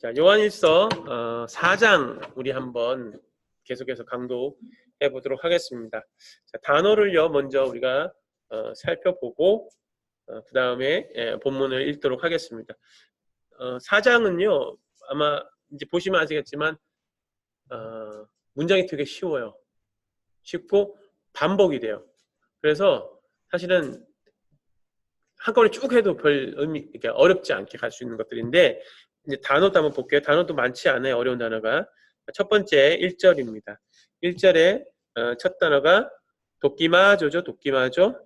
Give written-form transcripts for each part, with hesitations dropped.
자, 요한일서 4장 우리 한번 계속해서 강도해 보도록 하겠습니다. 자, 단어를요 먼저 우리가 살펴보고 그 다음에 본문을 읽도록 하겠습니다. 4장은요 아마 이제 보시면 아시겠지만 문장이 되게 쉬워요. 쉽고 반복이 돼요. 그래서 사실은 한꺼번에 쭉 해도 별 의미, 이렇게 어렵지 않게 갈 수 있는 것들인데, 이제 단어도 한번 볼게요. 단어도 많지 않아요. 어려운 단어가. 첫 번째 1절입니다. 1절에 첫 단어가 도끼마조죠. 도끼마조.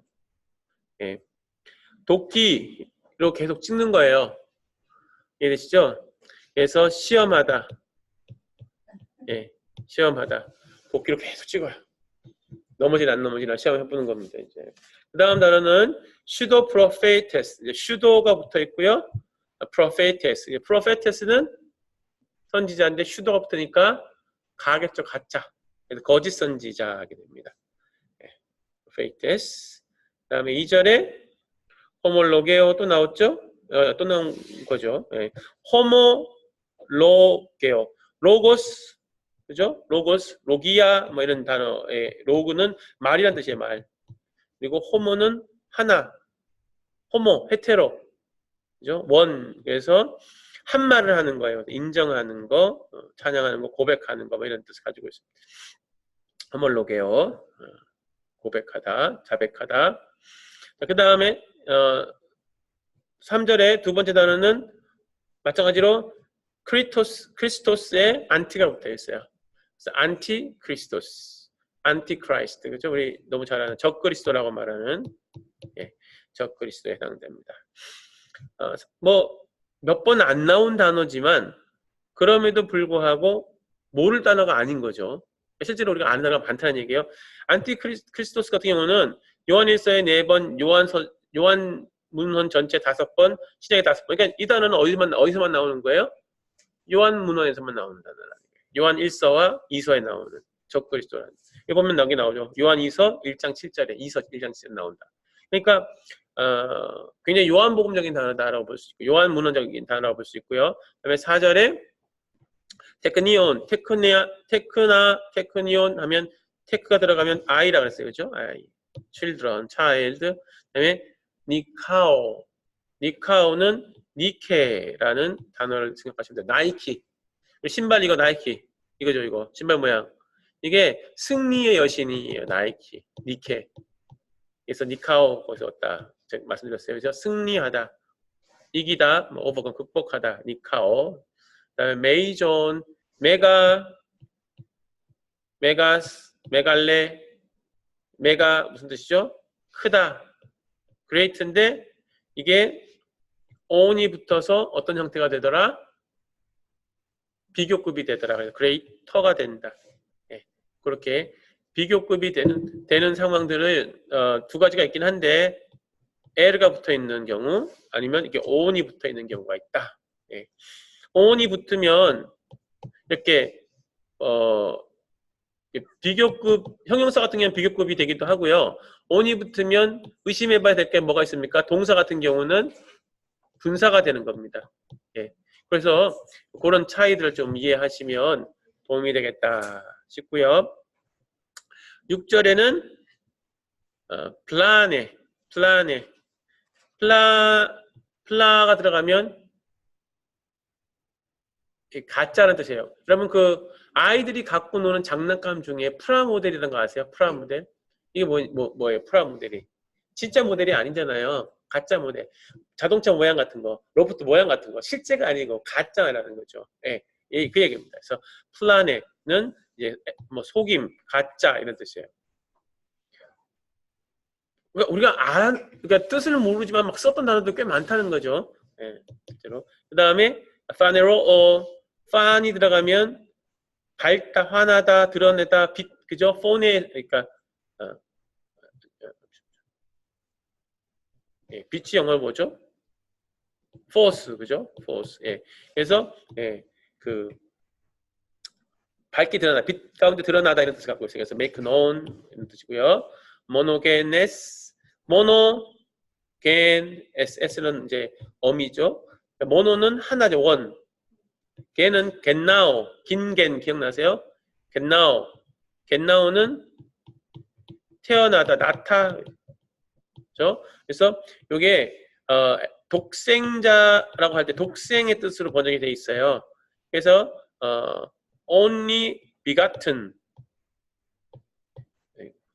예. 도끼로 계속 찍는 거예요. 이해되시죠? 그래서 시험하다. 예. 시험하다. 도끼로 계속 찍어요. 넘어지나 안 넘어지나 시험해보는 겁니다. 이제. 그 다음 단어는 슈도 프로페이테스. 슈도가 붙어 있고요. 프로페이테스. 프로페이테스는 선지자인데 슈도가 붙으니까 가겠죠. 가짜. 그래서 거짓 선지자 하게 됩니다. 프로페이테스. 그 다음에 2절에 호몰로게오 또 나왔죠? 또 나온 거죠. 호몰로게오. 로고스. 그죠? 로고스, 로기아, 뭐 이런 단어의 로그는 말이란 뜻이에요, 말. 그리고 호모는 하나. 호모, 헤테로. 그죠? 원. 그래서 한 말을 하는 거예요. 인정하는 거, 찬양하는 거, 고백하는 거, 뭐 이런 뜻을 가지고 있습니다. 호몰로게요. 고백하다, 자백하다. 그 다음에, 3절에 두 번째 단어는 마찬가지로 크리스토스의 안티가 붙어 있어요. 그래서 안티 크리스토스, 안티 크라이스트, 그죠? 우리 너무 잘 아는 적그리스도라고 말하는 적그리스도에 해당됩니다. 뭐 몇 번 안 나온 단어지만 그럼에도 불구하고 모를 단어가 아닌 거죠. 실제로 우리가 아는 단어가 많다는 얘기예요. 안티 크리스토스 같은 경우는 요한일서에 4번, 요한문헌 전체 5번, 신약에 5번. 그러니까 이 단어는 어디서만 나오는 거예요? 요한문헌에서만 나오는 단어라는 거예요. 요한 1서와 2서에 나오는 적그리스도라는. 이거 보면 여기 나오죠. 요한 2서 1장 7절에 2서 1장 7절에 나온다. 그러니까 굉장히 요한복음적인 단어다라고 볼 수 있고 요한문헌적인 단어라고 볼 수 있고요. 그다음에 4절에 테크니온, 테크니온 하면 테크가 들어가면 아이라고 했어요. 그렇죠? 아이, children, child. 그다음에 니카오. 니카오는 니케라는 단어를 생각하시면 돼요. 나이키. 신발 이거 나이키. 이거죠, 이거. 신발 모양. 이게 승리의 여신이에요. 나이키. 니케. 그래서 니카오 거기서 왔다. 제가 말씀드렸어요. 그래서 승리하다. 이기다. 뭐 오버건 극복하다. 니카오. 그다음에 메이존, 메가스, 메갈레. 메가 무슨 뜻이죠? 크다. 그레이트인데 이게 on이 붙어서 어떤 형태가 되더라? 비교급이 되더라. 그래서 그레이터가 된다. 그렇게 비교급이 되는 상황들을 두 가지가 있긴 한데 L가 붙어 있는 경우 아니면 이렇게 on이 붙어 있는 경우가 있다. on이 붙으면 이렇게 비교급 형용사 같은 경우는 비교급이 되기도 하고요. on이 붙으면 의심해봐야 될 게 뭐가 있습니까? 동사 같은 경우는 분사가 되는 겁니다. 그래서 그런 차이들을 좀 이해하시면 도움이 되겠다 싶고요. 6절에는 플라가 들어가면 가짜라는 뜻이에요. 여러분 그 아이들이 갖고 노는 장난감 중에 프라모델이라는 거 아세요? 프라모델? 이게 뭐예요? 프라모델이 진짜 모델이 아니잖아요. 가짜 모델. 자동차 모양 같은 거, 로봇 모양 같은 거, 실제가 아니고 가짜라는 거죠. 그 얘기입니다. 그래서 플라넷은 이제 뭐 속임, 가짜 이런 뜻이에요. 우리가 그러니까 뜻을 모르지만 막 썼던 단어도 꽤 많다는 거죠. 실제로. 그 다음에 판이 들어가면 밝다, 환하다, 드러내다, 빛, 그죠? 폰에 그러니까 빛이 영어로 뭐죠? force, 그죠? force. 그래서 그 밝게 드러나, 빛 가운데 드러나다 이런 뜻을 갖고 있어요. 그래서 make known 이런 뜻이고요. monogenes, S는 이제 어미죠. 모노는 하나죠, 원. 걔는 겟나오, 긴겐 기억나세요? 겟나오는 태어나다, 낳다. 그렇죠? 그래서 이게 독생자라고 할 때 독생의 뜻으로 번역이 돼 있어요. 그래서 only begotten,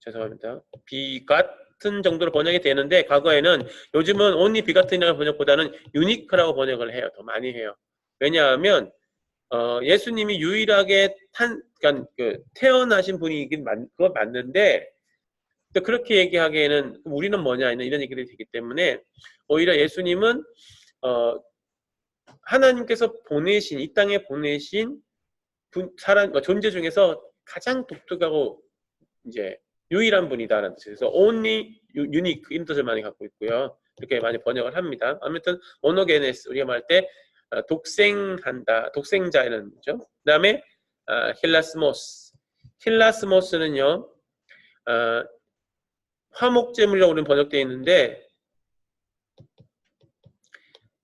죄송합니다. 비같은 정도로 번역이 되는데 과거에는 요즘은 only begotten이라는 번역보다는 unique라고 번역을 해요. 더 많이 해요. 왜냐하면 예수님이 유일하게 그러니까 태어나신 분이긴 그거 맞는데 또 그렇게 얘기하기에는 우리는 뭐냐 이런 얘기들이 되기 때문에 오히려 예수님은 하나님께서 보내신 이 땅에 보내신 사람 존재 중에서 가장 독특하고 이제 유일한 분이다라는 뜻이에요. 그래서 only unique 이런 뜻을 많이 갖고 있고요. 이렇게 많이 번역을 합니다. 아무튼 모노게네스 우리가 말할 때 독생한다, 독생자 이런 거죠. 그다음에 힐라스모스는요 화목제물이라고 우리는 번역되어 있는데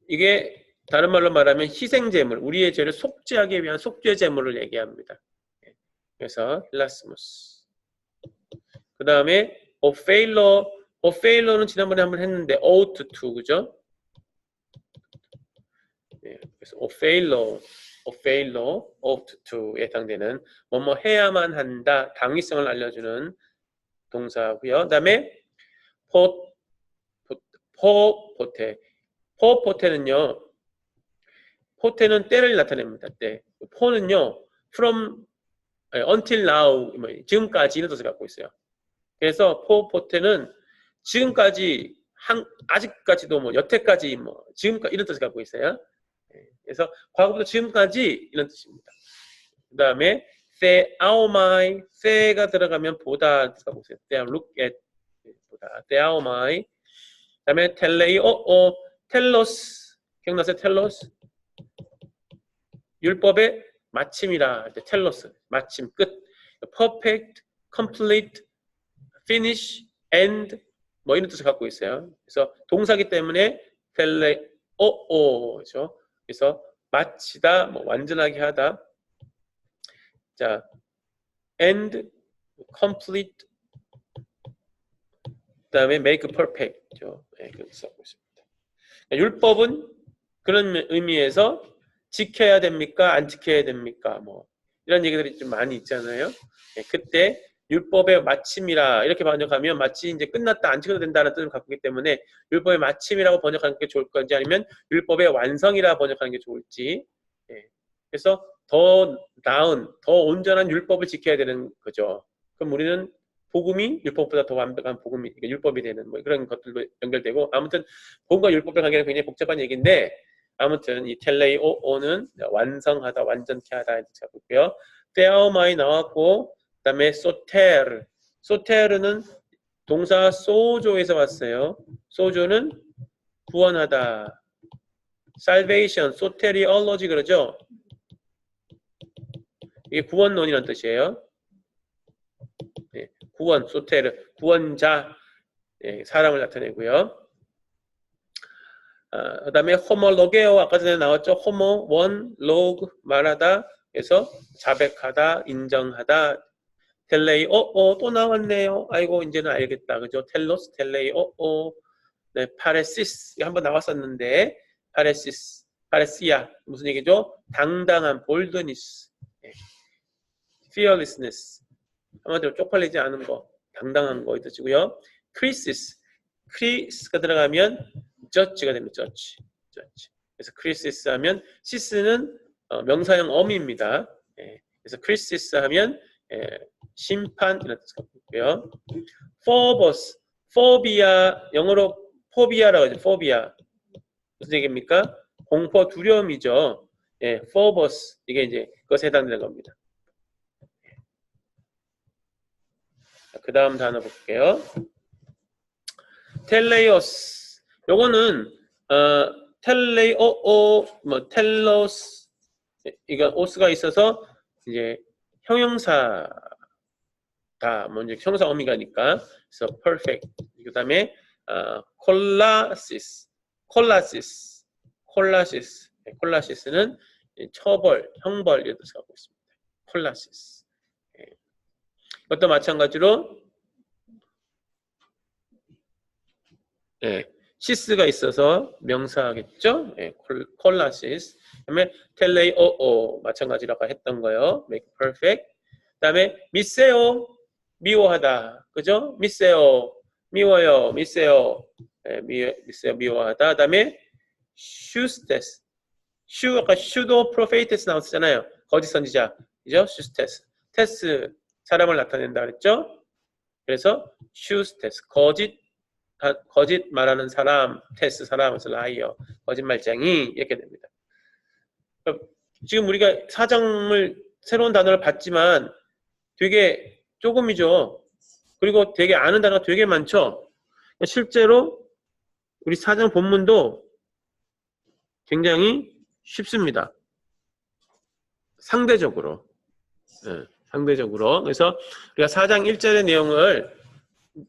이게 다른 말로 말하면 희생제물, 우리의 죄를 속죄하기 위한 속죄제물을 얘기합니다. 그래서 힐라스모스. 그 다음에 오페일러는 지난번에 한번 했는데 ought to, 그죠? 네, 그래서 오페일러, ought to에 해당되는 뭐뭐 해야만 한다, 당위성을 알려주는 동사고요. 그 다음에 포포테는요. 포테는 때를 나타냅니다. 때. 포는요. from until now 지금까지 이런 뜻을 갖고 있어요. 그래서 포테는 지금까지 아직까지도 뭐 여태까지 뭐 지금까지 이런 뜻을 갖고 있어요. 그래서 과거부터 지금까지 이런 뜻입니다. 그다음에 theaomai, the가 들어가면 보다 뜻을 갖고 있어요. they look at 보다. theaomai. 그다음에 텔로스 기억나세요? 텔로스 율법의 마침이라 텔로스 마침 끝 perfect, complete, finish, end 뭐 이런 뜻을 갖고 있어요. 그래서 동사기 때문에 그렇죠? 그래서 마치다, 뭐 완전하게 하다. 자, end, complete, 그다음에 make perfect죠. 네, 그렇게 쓰고 있습니다. 율법은 그런 의미에서 지켜야 됩니까? 안 지켜야 됩니까? 뭐 이런 얘기들이 좀 많이 있잖아요. 네, 그때 율법의 마침이라 이렇게 번역하면 마치 이제 끝났다 안 지켜도 된다는 뜻을 갖고 있기 때문에 율법의 마침이라고 번역하는 게 좋을 건지 아니면 율법의 완성이라 번역하는 게 좋을지. 네, 그래서 더 나은, 더 온전한 율법을 지켜야 되는 거죠. 그럼 우리는 복음이 율법보다 더 완벽한 복음이 율법이 되는 뭐 그런 것들도 연결되고 아무튼 복음과 율법의 관계는 굉장히 복잡한 얘기인데 아무튼 이 텔레이오는 완성하다, 완전케 하다 이렇게 잡고 있고요. 테아오마이 나왔고 그다음에 소테르는 동사 소조에서 왔어요. 소조는 구원하다. salvation, soteriology 그러죠. 이게 구원론이라는 뜻이에요. 네, 구원, 소테르, 구원자, 네, 사람을 나타내고요. 그 다음에 호모로게오 아까 전에 나왔죠. 호모, 원, 로그, 말하다. 그래서 자백하다, 인정하다. 텔레이, 또 나왔네요. 아이고, 이제는 알겠다. 그죠? 텔로스, 텔레이, 네, 파레시스. 이거 한번 나왔었는데, 파레시아. 무슨 얘기죠? 당당한, 볼드니스. 네. fearlessness. 한마디로 쪽팔리지 않은 거, 당당한 거, 이 뜻이고요. 크리스가 들어가면 judge가 됩니다. judge. 그래서 크리시스 하면 시스는 명사형 어미입니다. 예, 그래서 크리시스 하면 심판 이런 뜻을 갖고 있고요. phobos, phobia 영어로 포비아라고 하죠. phobia 무슨 얘기입니까? 공포, 두려움이죠. 예, phobos 이게 이제 그것에 해당되는 겁니다. 그 다음 단어 볼게요. 텔레이오스. 요거는 뭐 텔로스 이거 오스가 있어서 이제 형용사다. 뭐 이제 형용사 어미가니까. 그래서 perfect. 그다음에 콜라시스는 처벌, 형벌 이런 뜻을 갖고 있습니다. 콜라시스. 예. 이것도 마찬가지로 예, 시스가 있어서 명사겠죠? 예, 콜라시스. 그다음에 텔레이오오 마찬가지로 아까 했던 거요. make perfect. 그다음에 미세요. 미워하다. 그죠? 미세요. 미워요. 미세요. 예, 미세요. 미워하다. 그다음에 슈스테스. 아까 슈도 프로페이테스 나왔잖아요. 거짓 선지자. 그죠? 슈스테스. 테스 사람을 나타낸다 그랬죠? 그래서 슈스테스 거짓 말하는 사람, 테스 사람에서 라이어, 거짓말쟁이 이렇게 됩니다. 지금 우리가 사장을 새로운 단어를 봤지만 되게 조금이죠. 그리고 되게 아는 단어가 되게 많죠. 실제로 우리 사장 본문도 굉장히 쉽습니다. 상대적으로. 네, 상대적으로. 그래서 우리가 4장 1절의 내용을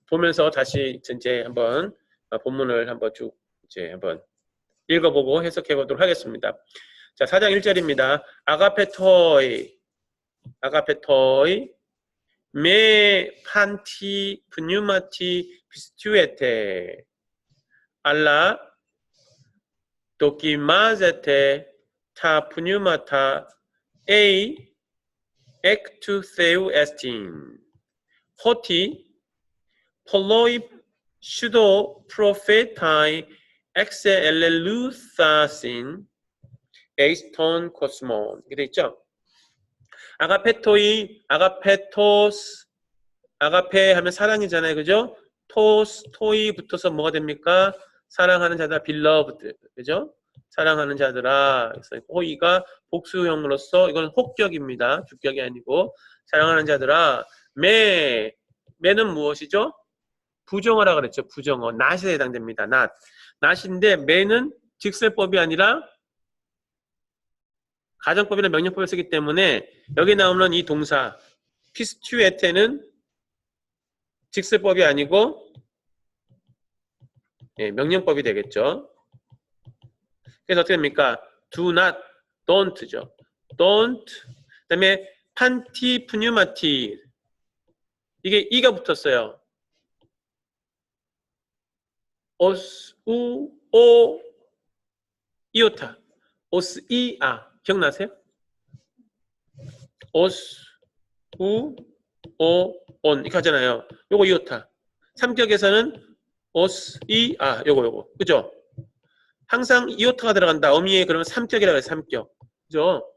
보면서 다시 이제 한번 본문을 한번 쭉 이제 한번 읽어보고 해석해 보도록 하겠습니다. 자, 4장 1절입니다. 아가페토이 메 판티 프뉴마티 피스투에테 알라 도키마제테 타 프뉴마타 에이 엑투세우 에스틴 호티 폴로이 슈도 프로페타이 엑세 엘렐루사신 에이스톤 코스몬 이렇게 돼 있죠. 아가페토스 아가페 하면 사랑이잖아요. 그죠? 토이 붙어서 뭐가 됩니까? 사랑하는 자들아 빌러브드 그죠? 사랑하는 자들아 그래서 호이가 복수형으로서 이건 혹격입니다. 주격이 아니고 사랑하는 자들아 매는 무엇이죠? 부정어라 그랬죠. 부정어. 낫에 해당됩니다. 낫인데 매는 직설법이 아니라 가정법이나 명령법을 쓰기 때문에 여기 나오는 이 동사 피스튜에테는 직설법이 아니고 예, 명령법이 되겠죠. 그래서 어떻게 됩니까? do not, don't죠. don't. 그다음에 판티 푸뉴마티 이게 이가 붙었어요. 이오타. 오스이아. 기억나세요? 온 이렇게 하잖아요. 요거 이오타. 3격에서는 오스이아 요거 그죠? 항상 이오타가 들어간다. 어미에 그러면 3격이라고 해요. 3격. 그죠?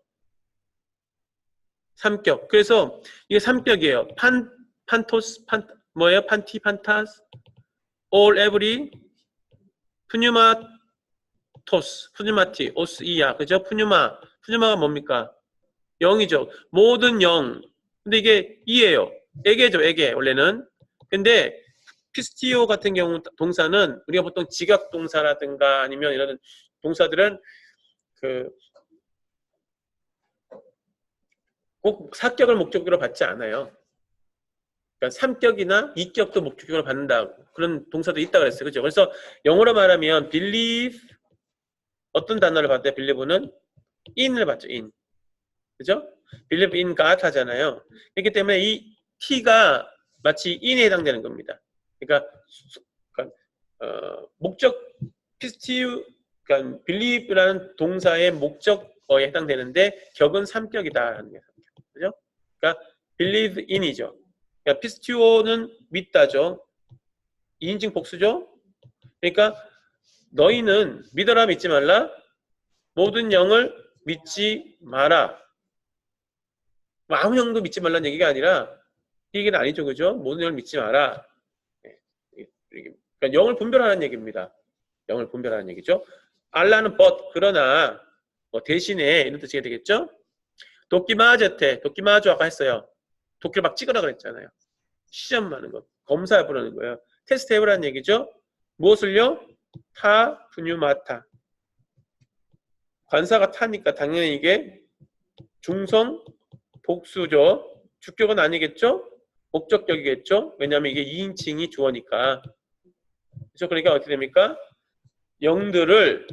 3격. 그래서 이게 3격이에요. 판토스 뭐예요? 판티 판타스 all every 푸뉴마티 오스이아 그죠? 푸뉴마가 뭡니까? 0이죠. 모든 0. 근데 이게 2예요. 에게죠. 에게 원래는. 근데 피스티오 같은 경우 동사는 우리가 보통 지각 동사라든가 아니면 이런 동사들은 꼭 사격을 목적으로 받지 않아요. 그러니까 3격이나 2격도 목적으로 받는다. 그런 동사도 있다고 그랬어요. 그죠? 그래서 영어로 말하면 believe 어떤 단어를 받아요? believe는 in을 받죠. in. 그죠? believe in God 하잖아요. 그렇기 때문에 이 t가 마치 in에 해당되는 겁니다. 그러니까 목적 피스티우 그러니까 believe라는 동사의 목적어에 해당되는데 격은 3격이다라는 게 3격. 그죠? 그러니까 believe in이죠. 그러니까 피스티오는 믿다죠. 2인칭 복수죠. 그러니까 너희는 믿어라 믿지 말라. 모든 영을 믿지 마라. 아무 영도 믿지 말라는 얘기가 아니라 이 얘기는 아니죠. 그죠? 모든 영을 믿지 마라. 그러니까 영을 분별하는 얘기입니다. 영을 분별하는 얘기죠. 알라는 but 그러나 뭐 대신에 이런 뜻이 되겠죠. 도끼마주 아까 했어요. 도끼를 막 찍으라 그랬잖아요. 시험 하는 거. 검사 부르는 거예요. 테스트 해보라는 얘기죠. 무엇을요? 타, 푸뉴마타. 관사가 타니까 당연히 이게 중성, 복수죠. 주격은 아니겠죠? 목적격이겠죠? 왜냐하면 이게 2인칭이 주어니까. 그렇죠? 그러니까 어떻게 됩니까? 영들을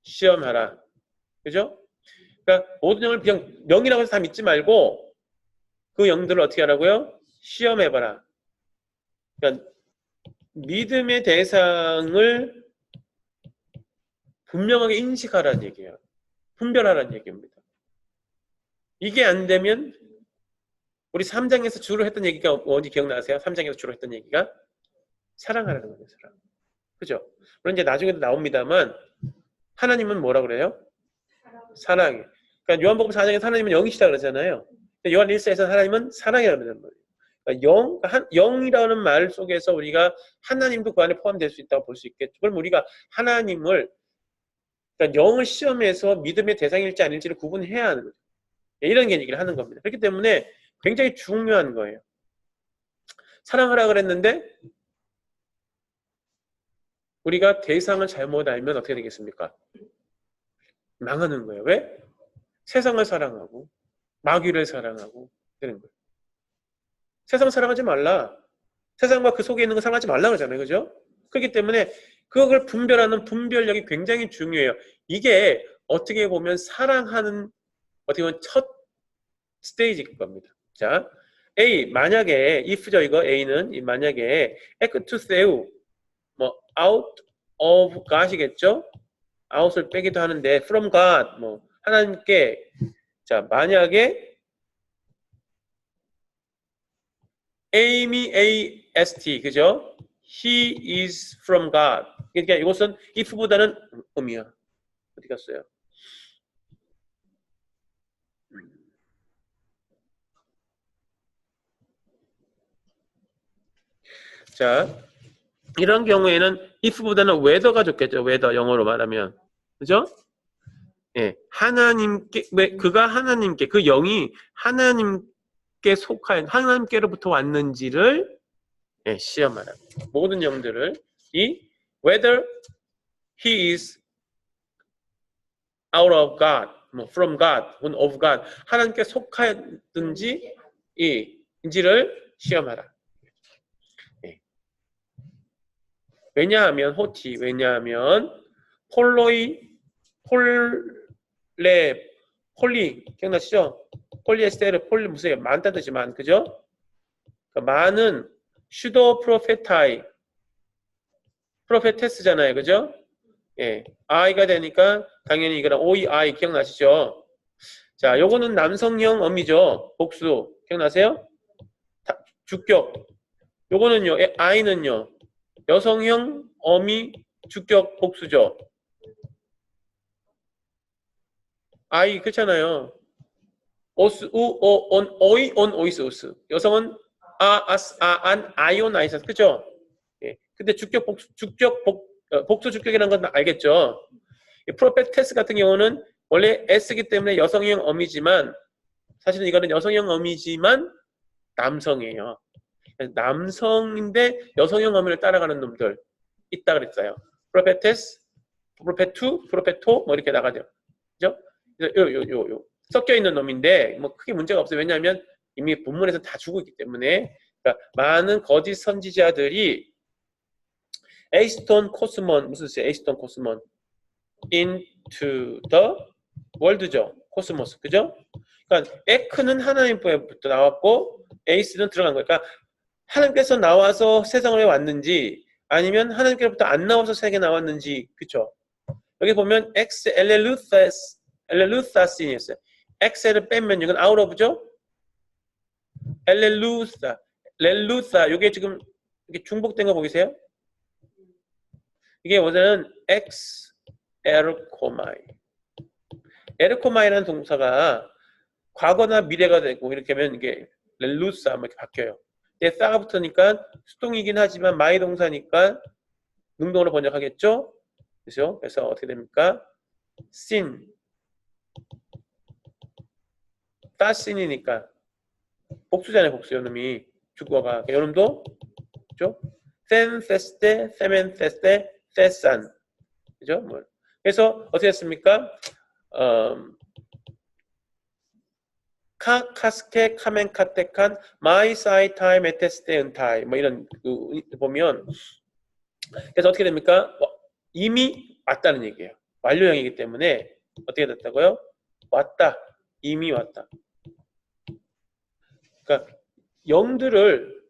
시험하라. 그죠? 그러니까 모든 영을 그냥 영이라고 해서 다 믿지 말고 그 영들을 어떻게 하라고요? 시험해봐라. 그러니까 믿음의 대상을 분명하게 인식하라는 얘기예요. 분별하라는 얘기입니다. 이게 안 되면 우리 3장에서 주로 했던 얘기가 뭔지 기억나세요? 3장에서 주로 했던 얘기가 사랑하라는 거예요. 사랑. 그죠? 물론 이제 나중에도 나옵니다만 하나님은 뭐라 그래요? 사랑해. 그러니까 요한복음 4장에서 하나님은 영이시다 그러잖아요. 요한 1서에서 하나님은 사랑이라고 그러는 거예요. 그러니까 영이라는 말 속에서 우리가 하나님도 그 안에 포함될 수 있다고 볼 수 있겠죠. 그럼 우리가 하나님을 그러니까 영을 시험해서 믿음의 대상일지 아닐지를 구분해야 하는 거죠. 이런 얘기를 하는 겁니다. 그렇기 때문에 굉장히 중요한 거예요. 사랑하라 그랬는데 우리가 대상을 잘못 알면 어떻게 되겠습니까? 망하는 거예요. 왜? 세상을 사랑하고 마귀를 사랑하고 되는 거예요. 세상 사랑하지 말라. 세상과 그 속에 있는 거 사랑하지 말라 그러잖아요. 그죠? 그렇기 때문에 그걸 분별하는 분별력이 굉장히 중요해요. 이게 어떻게 보면 사랑하는 어떻게 보면 첫 스테이지일 겁니다. 자, A 만약에 if죠 이거 A는 만약에 ek투세우 뭐 out of God이겠죠? out을 빼기도 하는데 from God 뭐 하나님께 자 만약에 A미 AST 그죠? He is from God. 그러니까 이것은 if보다는 음이야. 어디 갔어요? 자, 이런 경우에는 if보다는 whether가 좋겠죠. whether 영어로 말하면. 그죠? 예. 하나님께 왜 그가 하나님께 그 영이 하나님께 속한 하나님께로부터 왔는지를 예, 시험하라. 모든 영들을 이 whether he is out of God, 뭐 from God, 혹은 of God 하나님께 속하든지 인지를 시험하라. 예. 왜냐하면 호티 왜냐하면 폴리 기억나시죠? 폴리에스테르 폴리 무슨 많다는 뜻이만 그죠? 그러니까 많은 슈도 프로페타이 프로페테스잖아요. 그죠? 예. I가 되니까 당연히 이거랑 OEI 기억나시죠? 자, 요거는 남성형 어미죠. 복수. 기억나세요? 주격. 요거는요. I는요. 여성형 어미 주격 복수죠. I 그렇잖아요. 오스 우 오 온 오이 온 오이스 오스. 여성은 아스 아안 아이온 아이사스. 그죠? 예. 근데 복수 주격이라는 건 알겠죠? 프로페테스 같은 경우는 원래 S기 때문에 여성형 어미지만 사실은 이거는 여성형 어미지만 남성이에요. 남성인데 여성형 어미를 따라가는 놈들 있다 그랬어요. 프로페테스, 프로페투, 프로페토 뭐 이렇게 나가죠. 그죠? 요 섞여 있는 놈인데 뭐 크게 문제가 없어요. 왜냐하면 이미 본문에서 다 주고 있기 때문에 그러니까 많은 거짓 선지자들이 에이스톤 코스몬 무슨 뜻이에요? 에이스톤 코스몬 into the world죠. 코스모스. 그죠? 그러니까 에크는 하나님부터 나왔고 에이스는 들어간 거예요. 그러니까 하나님께서 나와서 세상에 왔는지 아니면 하나님께로부터 안 나와서 세상에 나왔는지 그쵸? 여기 보면 엑스 엘렐루사신이 있어요. 엑셀을 빼면 이건 out of죠? 렐루사 이게 지금 이게 중복된 거 보이세요? 이게 원래는 엑스 에르코마이. 에르코마이라는 동사가 과거나 미래가 되고 이렇게 하면 이게 렐루사 이렇게 바뀌어요. 근데 싸가 붙으니까 수동이긴 하지만 마이 동사니까 능동으로 번역하겠죠? 그죠? 그래서 어떻게 됩니까? 신 따신이니까 복수잖아요. 복수 요놈이 주어가 요놈도 그죠? 센 세스테 세멘 세스테 세산 그죠? 뭐. 그래서 어떻게 했습니까? 카스케 카멘 카테칸 마이 사이 타임 에테스테 은타이 뭐 이런 보면 그래서 어떻게 됩니까? 이미 왔다는 얘기예요. 완료형이기 때문에 어떻게 됐다고요? 왔다. 이미 왔다. 그러니까 영들을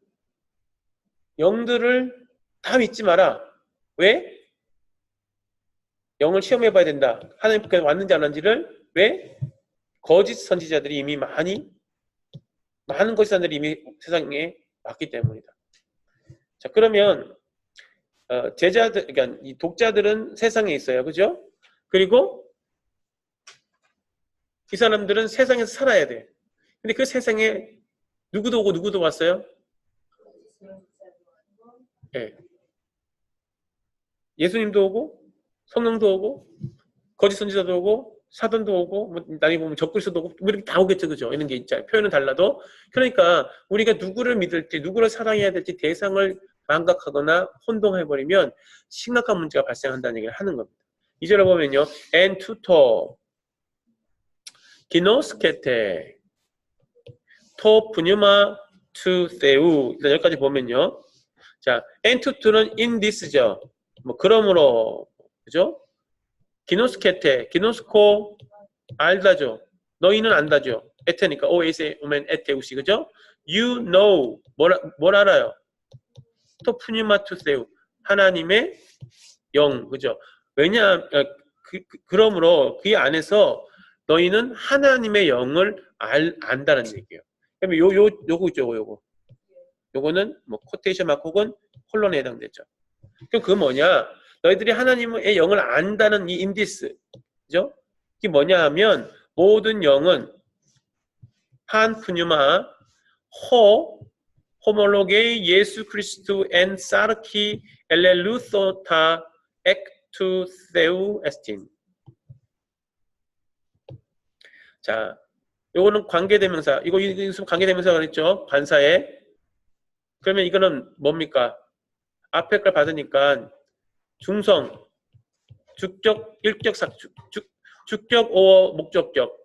다 믿지 마라. 왜? 영을 시험해 봐야 된다. 하나님께 왔는지 안 왔는지를. 왜? 거짓 선지자들이 이미 많은 거짓 선지자들이 이미 세상에 왔기 때문이다. 자, 그러면 제자들, 그러니까 이 독자들은 세상에 있어요. 그죠? 그리고 이 사람들은 세상에서 살아야 돼. 근데 그 세상에 누구도 오고 누구도 왔어요? 예. 예수님도 오고 성령도 오고 거짓 선지자도 오고 사돈도 오고 뭐 나중에 보면 적그리스도도 오고 뭐 이렇게 다 오겠죠. 그죠? 이런 게 있잖아요. 표현은 달라도. 그러니까 우리가 누구를 믿을지 누구를 사랑해야 될지 대상을 망각하거나 혼동해버리면 심각한 문제가 발생한다는 얘기를 하는 겁니다. 2절에 보면요. En tuto 기노스케테 토 푸뉴마 투 세우 여기까지 보면요. 자, en tuto는 in this죠. 뭐 그러므로 그죠? 기노스케테 기노스코 알다죠. 너희는 안다죠. 에테니까 오에세 오멘 에테우시 그죠? You know 뭘 알아요? 토 푸뉴마 투 세우 하나님의 영 그죠? 왜냐 그러므로 그 안에서 너희는 하나님의 영을 안다는 얘기예요. 그러면 요거 있죠, 요거는 뭐 코테이션 마크 혹은 콜론에 해당되죠. 그럼 그건 뭐냐? 너희들이 하나님의 영을 안다는 이 인디스, 그죠? 이게 뭐냐 하면 모든 영은 판 푸뉴마 호몰로게이 예수 그리스도 엔 사르키 엘렐루소타 엑투 세우 에스틴. 자, 요거는 관계대명사. 이거 관계대명사가 그랬죠? 관사에. 그러면 이거는 뭡니까? 앞에 걸 받으니까 중성, 주격, 일격, 주격, 오어, 목적격.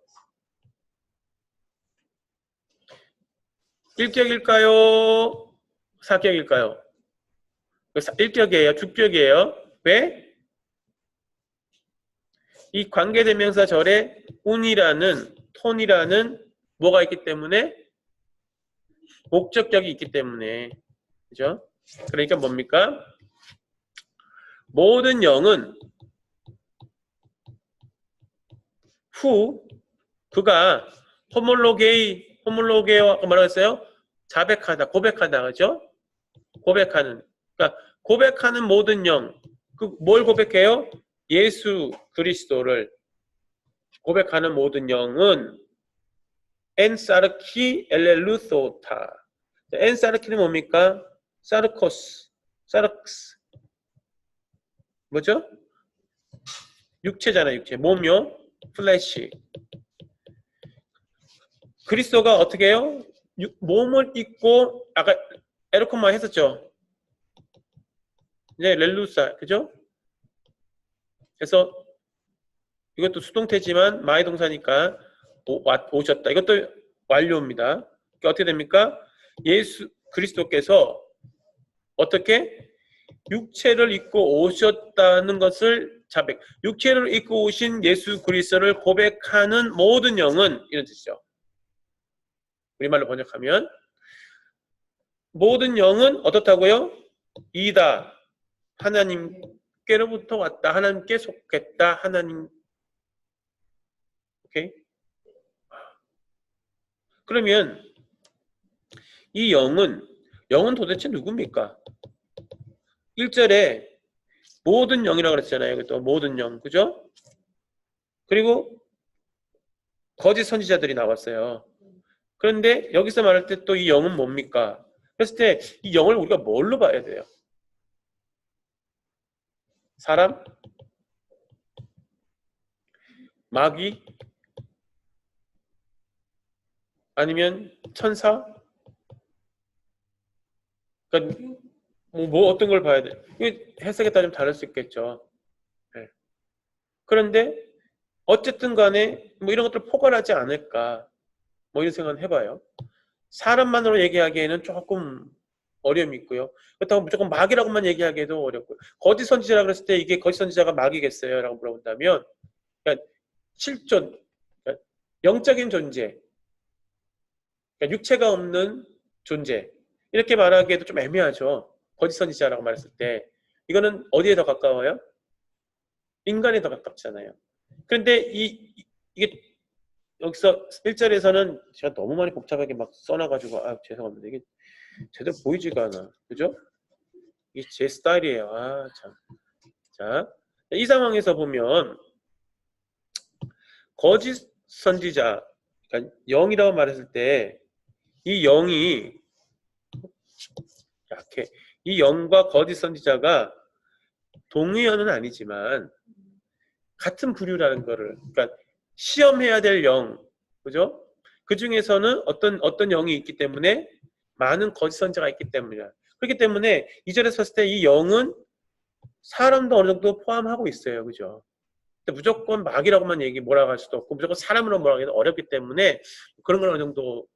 일격일까요? 사격일까요? 일격이에요. 주격이에요. 왜? 이 관계대명사 절에 운이라는 톤이라는 뭐가 있기 때문에 목적격이 있기 때문에 그죠? 그러니까 뭡니까? 모든 영은 그가 호몰로게와 뭐라고 했어요? 자백하다, 고백하다, 그죠? 고백하는. 그러니까 고백하는 모든 영. 뭘 고백해요? 예수 그리스도를 고백하는 모든 영은 엔사르키 엘렐루소타. 엔사르키는 뭡니까? 사르코스, 사르크스. 뭐죠? 육체잖아요, 육체. 몸요, 플래시. 그리스도가 어떻게 해요? 몸을 입고 아까 에르콤마 했었죠. 이제 렐루사, 그죠? 그래서 이것도 수동태지만 마의 동사니까 오셨다. 이것도 완료입니다. 어떻게 됩니까? 예수 그리스도께서 어떻게 육체를 입고 오셨다는 것을 자백. 육체를 입고 오신 예수 그리스도를 고백하는 모든 영은 이런 뜻이죠. 우리말로 번역하면 모든 영은 어떻다고요? 이다. 하나님께로부터 왔다. 하나님께 속했다. 하나님. 오케이? 그러면 이 영은 도대체 누굽니까? 1절에 모든 영이라고 그랬잖아요. 또 모든 영. 그죠? 그리고 거짓 선지자들이 나왔어요. 그런데 여기서 말할 때 또 이 영은 뭡니까? 그랬을 때 이 영을 우리가 뭘로 봐야 돼요? 사람? 마귀? 아니면 천사? 그러니까 뭐 어떤 걸 봐야 돼? 해석에 따라 좀 다를 수 있겠죠. 네. 그런데 어쨌든 간에 뭐 이런 것들 포괄하지 않을까 뭐 이런 생각은 해봐요. 사람만으로 얘기하기에는 조금 어려움이 있고요. 그렇다고 무조건 마귀라고만 얘기하기에도 어렵고요. 거짓 선지자라 그랬을 때 이게 거짓 선지자가 마귀겠어요? 라고 물어본다면 그러니까 실존, 그러니까 영적인 존재, 그러니까 육체가 없는 존재, 이렇게 말하기에도 좀 애매하죠. 거짓 선지자라고 말했을 때 이거는 어디에 더 가까워요? 인간에 더 가깝잖아요. 그런데 이게 여기서 1절에서는 제가 너무 많이 복잡하게 막 써놔가지고 죄송합니다. 이게 제대로 보이지가 않아. 그죠? 이게 제 스타일이에요. 참. 자, 이 상황에서 보면 거짓 선지자, 그러니까 영이라고 말했을 때 이 영이 약해. 이 영과 거짓 선지자가 동의어는 아니지만 같은 부류라는 거를, 그러니까 시험해야 될 영, 그죠? 그 중에서는 어떤 영이 있기 때문에 많은 거짓 선지자가 있기 때문이야. 그렇기 때문에 이 절에 썼을 때 이 영은 사람도 어느 정도 포함하고 있어요, 그죠? 무조건 마귀라고만 몰아갈 수도 없고 무조건 사람으로 몰아가기는 어렵기 때문에 그런 걸 어느 정도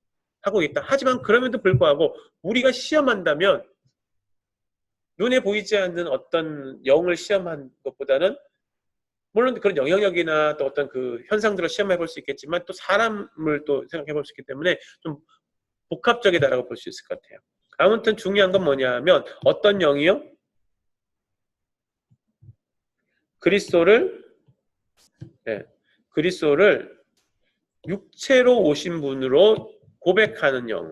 하고 있다. 하지만 그럼에도 불구하고 우리가 시험한다면 눈에 보이지 않는 어떤 영을 시험한 것보다는 물론 그런 영향력이나 또 어떤 그 현상들을 시험해 볼 수 있겠지만 또 사람을 또 생각해 볼 수 있기 때문에 좀 복합적이다라고 볼 수 있을 것 같아요. 아무튼 중요한 건 뭐냐면 어떤 영이요? 그리스도를 육체로 오신 분으로 고백하는 영,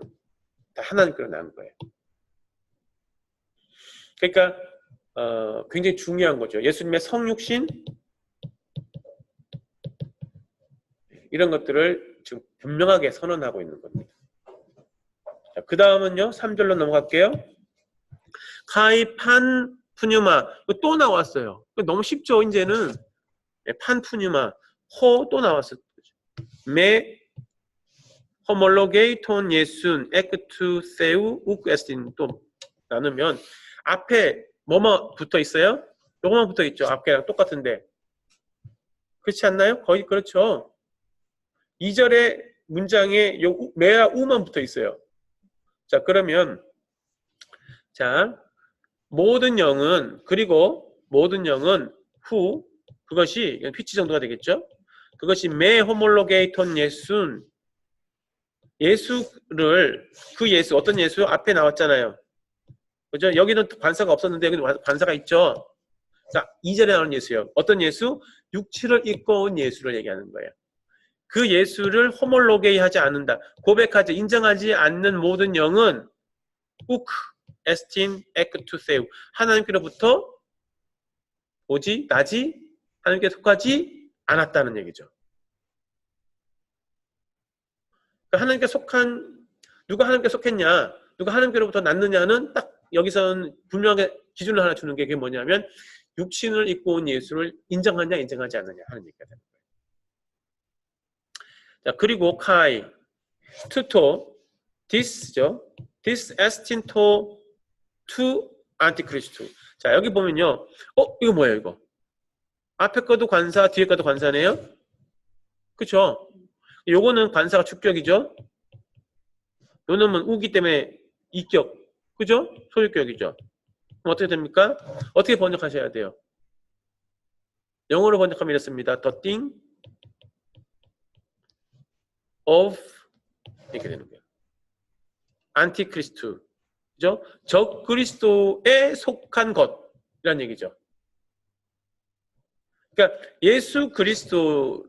다 하나님께로 난 거예요. 그러니까 굉장히 중요한 거죠. 예수님의 성육신 이런 것들을 지금 분명하게 선언하고 있는 겁니다. 그 다음은요, 3절로 넘어갈게요. 카이 판 푸뉴마, 또 나왔어요. 너무 쉽죠, 이제는. 판 푸뉴마, 호 또 나왔어요. 메 호몰로게이톤 예순 에크투 세우 우크 에스틴 또 나누면 앞에 뭐뭐 붙어 있어요? 요거만 붙어 있죠. 앞에랑 똑같은데. 그렇지 않나요? 거의 그렇죠. 2절의 문장에 요 메와 우만 붙어 있어요. 자, 그러면 자, 모든 영은 후 그것이 피치 정도가 되겠죠? 그것이 메 호몰로게이톤 예순 예수를 그 예수 어떤 예수 앞에 나왔잖아요. 그죠? 여기는 관사가 없었는데 여기는 관사가 있죠. 자, 2절에 나오는 예수요. 어떤 예수? 육체를 입고 온 예수를 얘기하는 거예요. 그 예수를 호몰로게이 하지 않는다. 고백하지, 인정하지 않는 모든 영은 우크, 에스틴, 에크투세우 하나님께로부터 오지, 나지, 하나님께 속하지 않았다는 얘기죠. 하나님께 속한, 누가 하나님께 속했냐, 누가 하나님께로부터 났느냐는 딱 여기서는 분명하게 기준을 하나 주는 게 그게 뭐냐면 육신을 입고 온 예수를 인정하냐 인정하지 않느냐 하는 얘기가 되는 거예요. 자, 그리고 카이, 투토, 디스죠. 디스 에스틴토 투 안티크리스토. 자, 여기 보면요. 이거 뭐예요, 이거? 앞에 거도 관사, 뒤에 거도 관사네요? 그쵸? 요거는 관사가 주격이죠? 요 놈은 우기 때문에 이격. 그죠? 소유격이죠. 그럼 어떻게 됩니까? 어떻게 번역하셔야 돼요? 영어로 번역하면 이렇습니다. The thing of 이렇게 되는 거예요. 안티크리스트. 그죠? 적 그리스도에 속한 것이란 얘기죠. 그러니까 예수 그리스도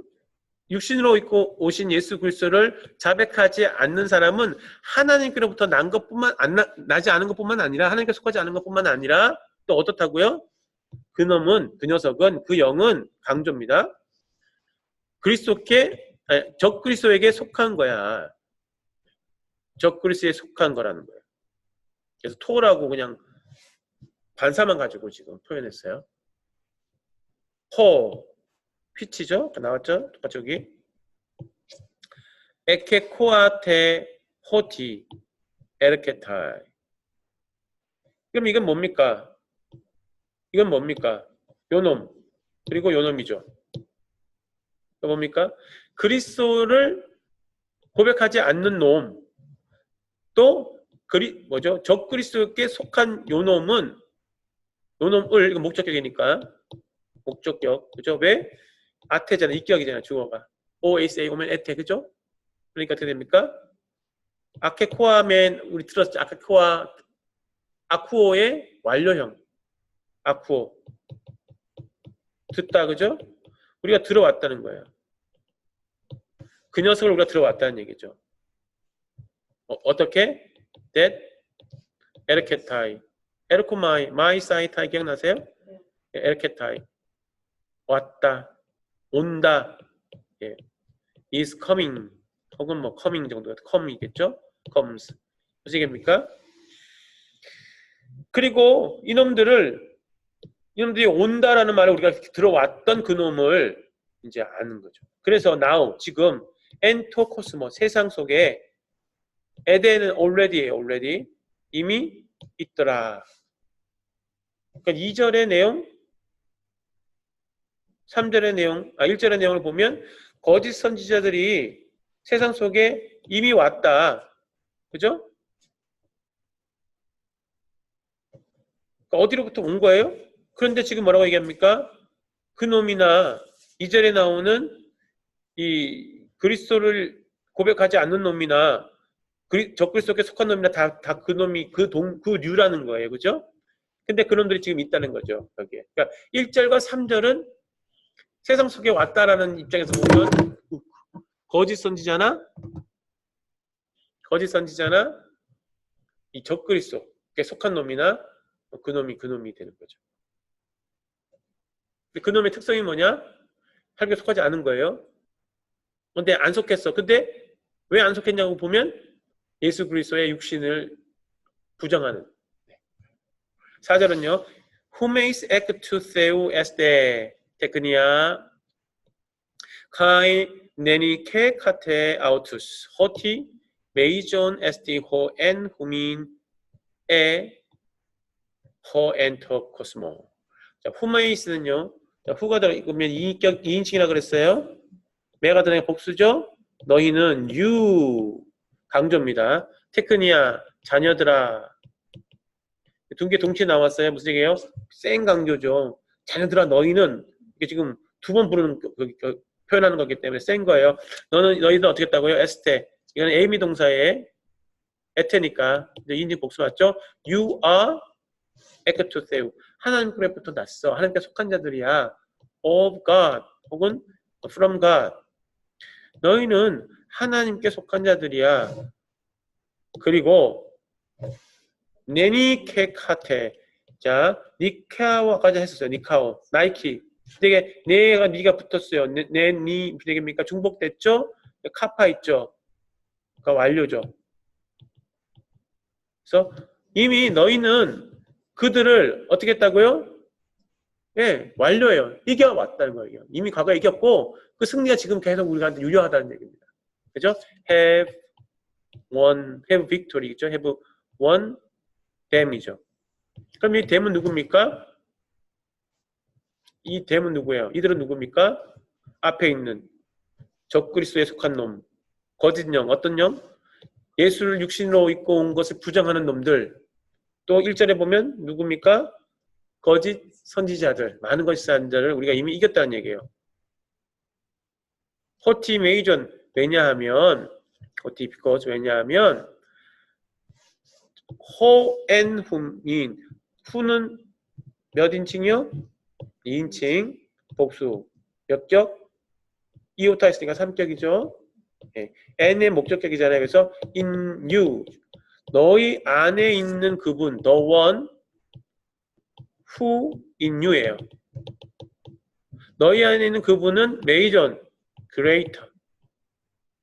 육신으로 입고 오신 예수 그리스도를 자백하지 않는 사람은 하나님께로부터 나지 않은 것뿐만 아니라 하나님께 속하지 않은 것뿐만 아니라 또 어떻다고요? 그 녀석은 그 영은 강조입니다. 적 그리스도에게 속한 거야. 적 그리스도에 속한 거라는 거예요. 그래서 토라고 그냥 관사만 가지고 지금 표현했어요. 휘치죠? 나왔죠? 똑같이 여기. 에케코아테 호티 에르케타이. 그럼 이건 뭡니까? 이건 뭡니까? 요놈. 그리고 요놈이죠. 뭡니까? 그리스도를 고백하지 않는 놈. 또 적 그리스도께 속한 요놈은 요놈을 이거 목적격이니까 목적격. 그죠? 왜? 아테잖아. 이격이잖아. 주어가. OSA 오면 에테, 그죠? 그러니까 어떻게 됩니까? 아케코아멘, 우리 들었죠? 아케코아, 아쿠오의 완료형. 아쿠오. 듣다, 그죠? 우리가 들어왔다는 거예요. 그 녀석을 우리가 들어왔다는 얘기죠. 어떻게? that, 에르케타이. 에르코마이, 마이 사이타이 기억나세요? 에르케타이. 왔다. 온다. 예. is coming. 혹은 뭐 coming 정도가 come이겠죠? comes. 무슨 얘기입니까? 그리고 이놈들이 온다라는 말을 우리가 들어왔던 그 놈을 이제 아는 거죠. 그래서 now 지금 엔토코스모 세상 속에 에덴은 already 이미 있더라. 그러니까 2절의 내용, 3절의 내용, 1절의 내용을 보면 거짓 선지자들이 세상 속에 이미 왔다. 그죠? 그러니까 어디로부터 온 거예요? 그런데 지금 뭐라고 얘기합니까? 그 놈이나 2절에 나오는 이 그리스도를 고백하지 않는 놈이나 적그리스도께 속한 놈이나 다 그 놈이 그 류라는 거예요. 그죠? 근데 그 놈들이 지금 있다는 거죠. 여기에. 그러니까 1절과 3절은 세상 속에 왔다라는 입장에서 보면 거짓 선지자나 이 적그리스도께 속한 놈이나 그 놈이 되는 거죠. 그 놈의 특성이 뭐냐? 하나님께 속하지 않은 거예요. 근데 안 속했어. 근데 왜 안 속했냐고 보면 예수 그리스도의 육신을 부정하는. 4절은요. Humeis ek to theu este technia kai neni ke kate autus hoti meijon esti ho en humin e ho ento cosmo. 자, 후메이스는요. 후가 들어있으면 2인칭이라 그랬어요. 메가 들어있는 복수죠. 너희는 강조입니다. 테크니아 자녀들아. 두 개 동시에 나왔어요. 무슨 얘기예요? 센 강조죠. 자녀들아 너희는 이게 지금 두 번 부르는 표현하는 거기 때문에 센 거예요. 너희는 어떻게 했다고요? 에스테. 이건 에이미 동사의 에테니까 이제 인칭 복수 맞죠? You are 에크토세우. 하나님께로부터 났어. 하나님께 속한 자들이야. Of God 혹은 from God. 너희는 하나님께 속한 자들이야. 그리고 네니케카테. 자, 니카와까지 했었어요. 니카오. 나이키. 되게 네가 붙었어요. 니 되겠습니까? 중복됐죠? 카파 있죠? 그러니까 완료죠. 그래서 이미 너희는 그들을 어떻게 했다고요? 예, 완료해요. 이겨왔다는 거예요. 이미 과거에 이겼고 그 승리가 지금 계속 우리한테 유효하다는 얘기입니다. 그죠? have victory죠. have won them이죠. 그럼 이 them은 누굽니까? 이 them은 누구예요? 이들은 누굽니까? 앞에 있는 적그리스도에 속한 놈, 거짓 영, 어떤 영? 예수를 육신으로 입고 온 것을 부정하는 놈들. 또 1절에 보면 누굽니까? 거짓 선지자들, 많은 거짓 선지자를 우리가 이미 이겼다는 얘기예요. 호티 메이존, 왜냐하면 호앤 훔인, 후는 몇 인칭이요? 2인칭, 복수, 몇 격? 이오타 있으니까 3격이죠. 네. n의 목적격이잖아요. 그래서 in you, 너희 안에 있는 그분, the one who in you예요. 너희 안에 있는 그분은 메이전, greater.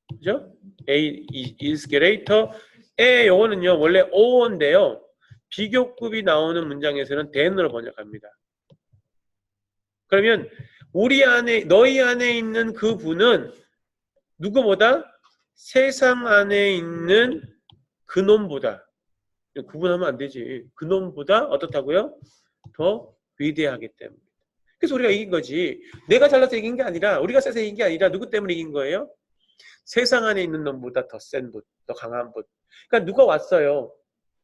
그죠? A is greater. 요거는요, 원래 o인데요. 비교급이 나오는 문장에서는 than으로 번역합니다. 그러면 너희 안에 있는 그분은 누구보다 세상 안에 있는 그놈보다, 구분하면 안 되지. 그놈보다 어떻다고요? 더 위대하기 때문에. 그래서 우리가 이긴 거지. 내가 잘나서 이긴 게 아니라, 우리가 세서 이긴 게 아니라 누구 때문에 이긴 거예요? 세상 안에 있는 놈보다 더 센 분, 더 강한 분. 그러니까 누가 왔어요?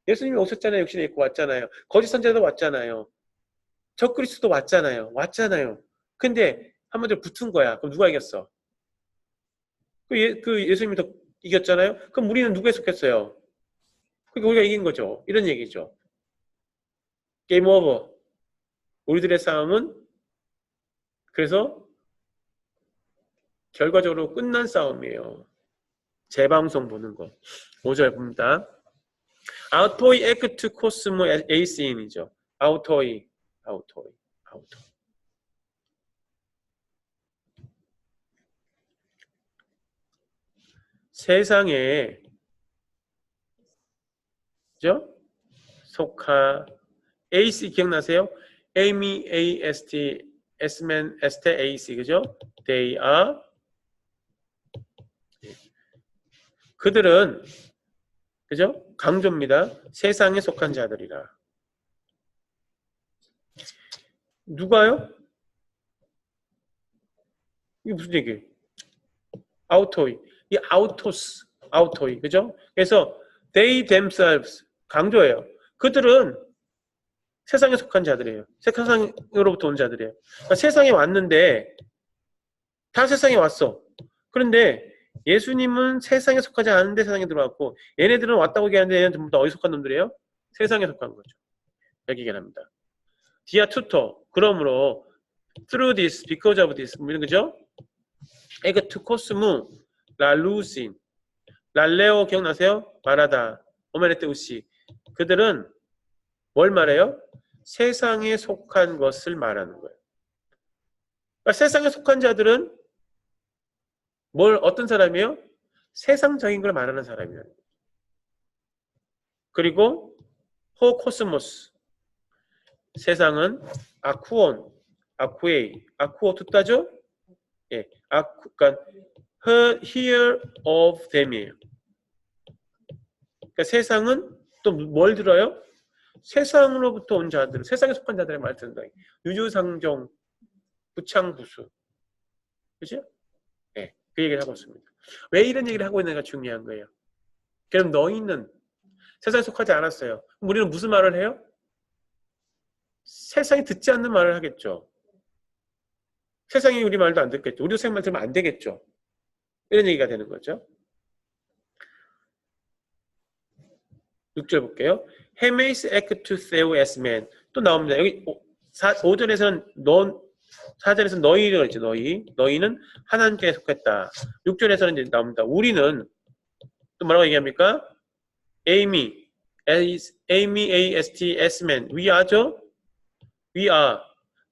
예수님이 오셨잖아요. 육신에 입고 왔잖아요. 거짓 선지자도 왔잖아요. 적그리스도도 왔잖아요. 근데 한마디로 붙은 거야. 그럼 누가 이겼어? 그 예수님이 더 이겼잖아요. 그럼 우리는 누구에 속했어요? 그러니까 우리가 이긴 거죠. 이런 얘기죠. 게임 오버. 우리들의 싸움은 그래서 결과적으로 끝난 싸움이에요. 재방송 보는 거. 5절 봅니다. 아우토이 에크트 코스모 에이스인이죠. 아우토이. 세상에 그죠? 속하 에이스 기억나세요? 에이미 AST S맨 에스테 에이스 그죠? They are 그들은 그죠? 강조입니다. 세상에 속한 자들이라. 누가요? 이게 무슨 얘기예요? 아우토이. 이 아우토이. 그죠? 그래서 they themselves 강조해요. 그들은 세상에 속한 자들이에요. 세상으로부터 온 자들이에요. 그러니까 세상에 왔는데 다 세상에 왔어. 그런데 예수님은 세상에 속하지 않은데 세상에 들어왔고 얘네들은 왔다고 얘기하는데 얘네는 전부 다 어디에 속한 놈들이에요? 세상에 속한 거죠. 여기 얘기합니다. 디아 투터. 그러므로 through this, because of this 이런 거죠? 에그 투코스무 랄루신 랄레오 기억나세요? 말하다. 오메레테 우시. 그들은 뭘 말해요? 세상에 속한 것을 말하는 거예요. 그러니까 세상에 속한 자들은 어떤 사람이에요? 세상적인 걸 말하는 사람이에요. 그리고 호 코스모스. 세상은 아쿠온, 아쿠에이, 아쿠오 듣다죠? 예, 그러니까 hear of them이에요. 그러니까 세상은 또 뭘 들어요? 세상으로부터 온 자들, 세상에 속한 자들의 말 듣는다. 유유상종, 부창부수. 그죠? 네, 그 얘기를 하고 있습니다. 왜 이런 얘기를 하고 있는가 중요한 거예요. 그럼 너희는 세상에 속하지 않았어요. 그럼 우리는 무슨 말을 해요? 세상이 듣지 않는 말을 하겠죠. 세상이 우리 말도 안 듣겠죠. 우리도 세상 말 들으면 안 되겠죠. 이런 얘기가 되는 거죠. 6절 볼게요. 헤메이스 에크투 세우 에스맨 또 나옵니다. 여기 5절에서는 4절에서는 너희를 했죠. 너희는 하나님께 속했다. 6절에서는 이제 나옵니다. 우리는 또 뭐라고 얘기합니까? 에이미 AST S맨 we are죠? we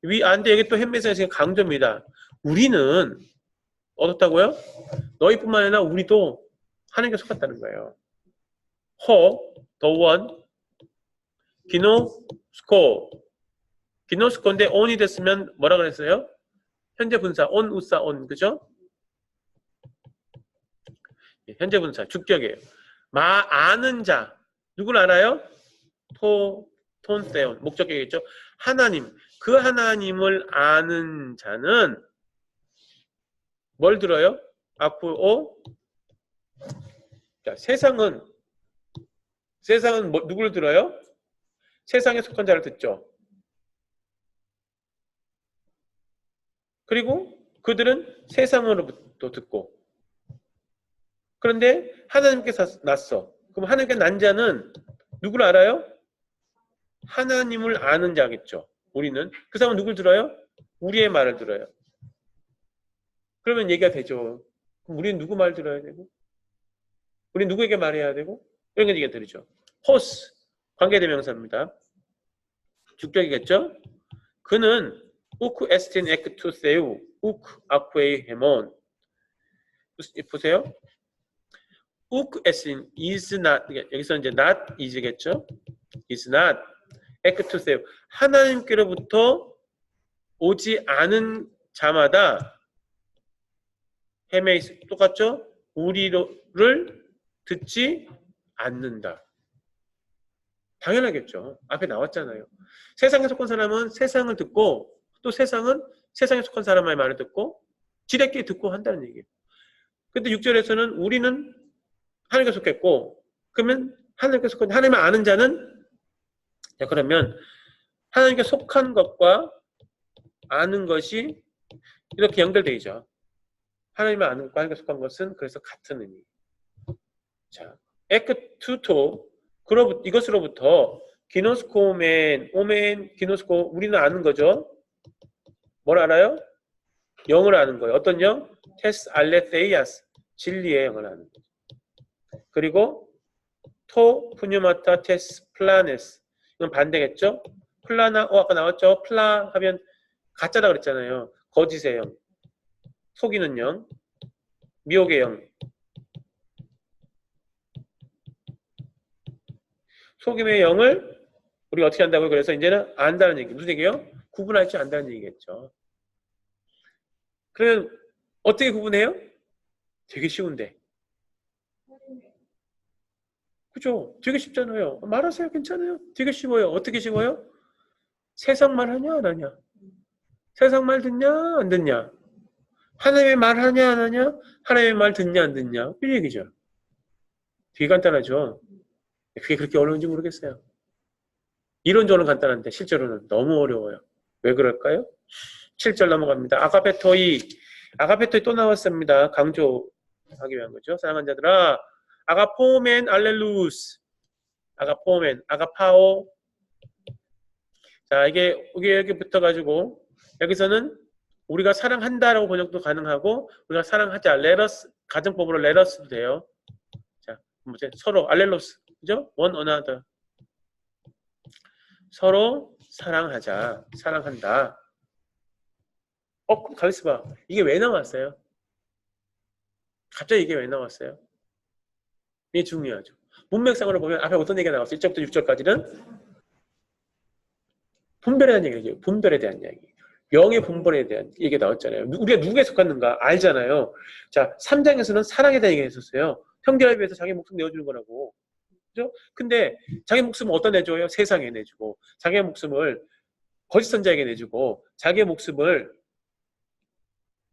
are인데 여기 또 햄메이스가 강조입니다. 우리는 어떻다고요? 너희뿐만 아니라 우리도 하나님께 속았다는 거예요. 더원 기노스코인데 on이 됐으면 뭐라 그랬어요? 현재 분사 on 우사 on 그죠? 현재 분사 주격이에요. 아는 자 누굴 알아요? 톤세온 목적격이겠죠. 하나님 그 하나님을 아는 자는 뭘 들어요? 아쿠오 자, 세상은 누구를 들어요? 세상에 속한 자를 듣죠. 그리고 그들은 세상으로부터 듣고 그런데 하나님께 났어. 그럼 하나님께 난 자는 누구를 알아요? 하나님을 아는 자겠죠. 우리는 그 사람은 누굴 들어요? 우리의 말을 들어요. 그러면 얘기가 되죠. 그럼 우리는 누구 말 들어야 되고 우리는 누구에게 말해야 되고 이런 게 얘기가 되죠. 호스 관계대명사입니다. 주격이겠죠? 그는 우크 에스틴 에크투 세우 우크 아쿠에이 헤몬 보세요. 우크 에스틴 is not 여기서 이제 not is겠죠? is not 에크투 세우 하나님께로부터 오지 않은 자마다 헤메이스 똑같죠? 우리를 듣지 않는다. 당연하겠죠. 앞에 나왔잖아요. 세상에 속한 사람은 세상을 듣고 또 세상은 세상에 속한 사람의 말을 듣고 지들끼리 듣고 한다는 얘기예요. 근데 6절에서는 우리는 하나님께 속했고 그러면 하나님께 속한 하나님을 아는 자는 자 그러면 하나님께 속한 것과 아는 것이 이렇게 연결되어 있죠. 하나님을 아는 것과 하나님께 속한 것은 그래서 같은 의미. 자, 에크투토 이것으로부터 기노스코멘, 오멘, 기노스코 우리는 아는 거죠. 뭘 알아요? 영을 아는 거예요. 어떤 영? 테스 알레테이아스 진리의 영을 아는 거죠. 그리고 토 푸뉴마타 테스 플라네스 이건 반대겠죠? 플라나 아까 나왔죠? 플라 하면 가짜라 그랬잖아요. 거짓의 영, 속이는 영, 미혹의 영. 속임의 영을 우리가 어떻게 한다고요? 그래서 이제는 안다는 얘기. 무슨 얘기예요? 구분할 줄 안다는 얘기겠죠. 그러면 어떻게 구분해요? 되게 쉬운데. 그죠? 되게 쉽잖아요. 말하세요. 괜찮아요. 되게 쉬워요. 어떻게 쉬워요? 세상 말 하냐 안 하냐? 세상 말 듣냐 안 듣냐? 하나님의 말 하냐 안 하냐? 하나님의 말 듣냐 안 듣냐? 이 얘기죠. 되게 간단하죠. 그게 그렇게 어려운지 모르겠어요. 이론적으로는 간단한데 실제로는 너무 어려워요. 왜 그럴까요? 7절 넘어갑니다. 아가페토이 또 나왔습니다. 강조하기 위한 거죠. 사랑하는 자들아 아가포멘 알렐루스 아가포멘 아가파오 자 이게 여기 붙어가지고 여기서는 우리가 사랑한다라고 번역도 가능하고 우리가 사랑하자 레러스 가정법으로 레러스도 돼요. 자 서로 알렐로스 그죠? one another 서로 사랑하자 사랑한다. 그럼 가만있어 봐. 이게 왜 나왔어요? 갑자기 이게 왜 나왔어요? 이게 중요하죠. 문맥상으로 보면 앞에 어떤 얘기가 나왔어요? 1절부터 6절까지는 분별에 대한 얘기죠. 분별에 대한 이야기. 영의 분별에 대한 얘기가 나왔잖아요. 우리가 누구에 속았는가 알잖아요. 자, 3장에서는 사랑에 대한 얘기가 있었어요. 형제를 위해서 자기 목숨 내어주는 거라고. 그죠? 근데 자기 목숨을 어디다 내줘요? 세상에 내주고 자기의 목숨을 거짓 선자에게 내주고 자기의 목숨을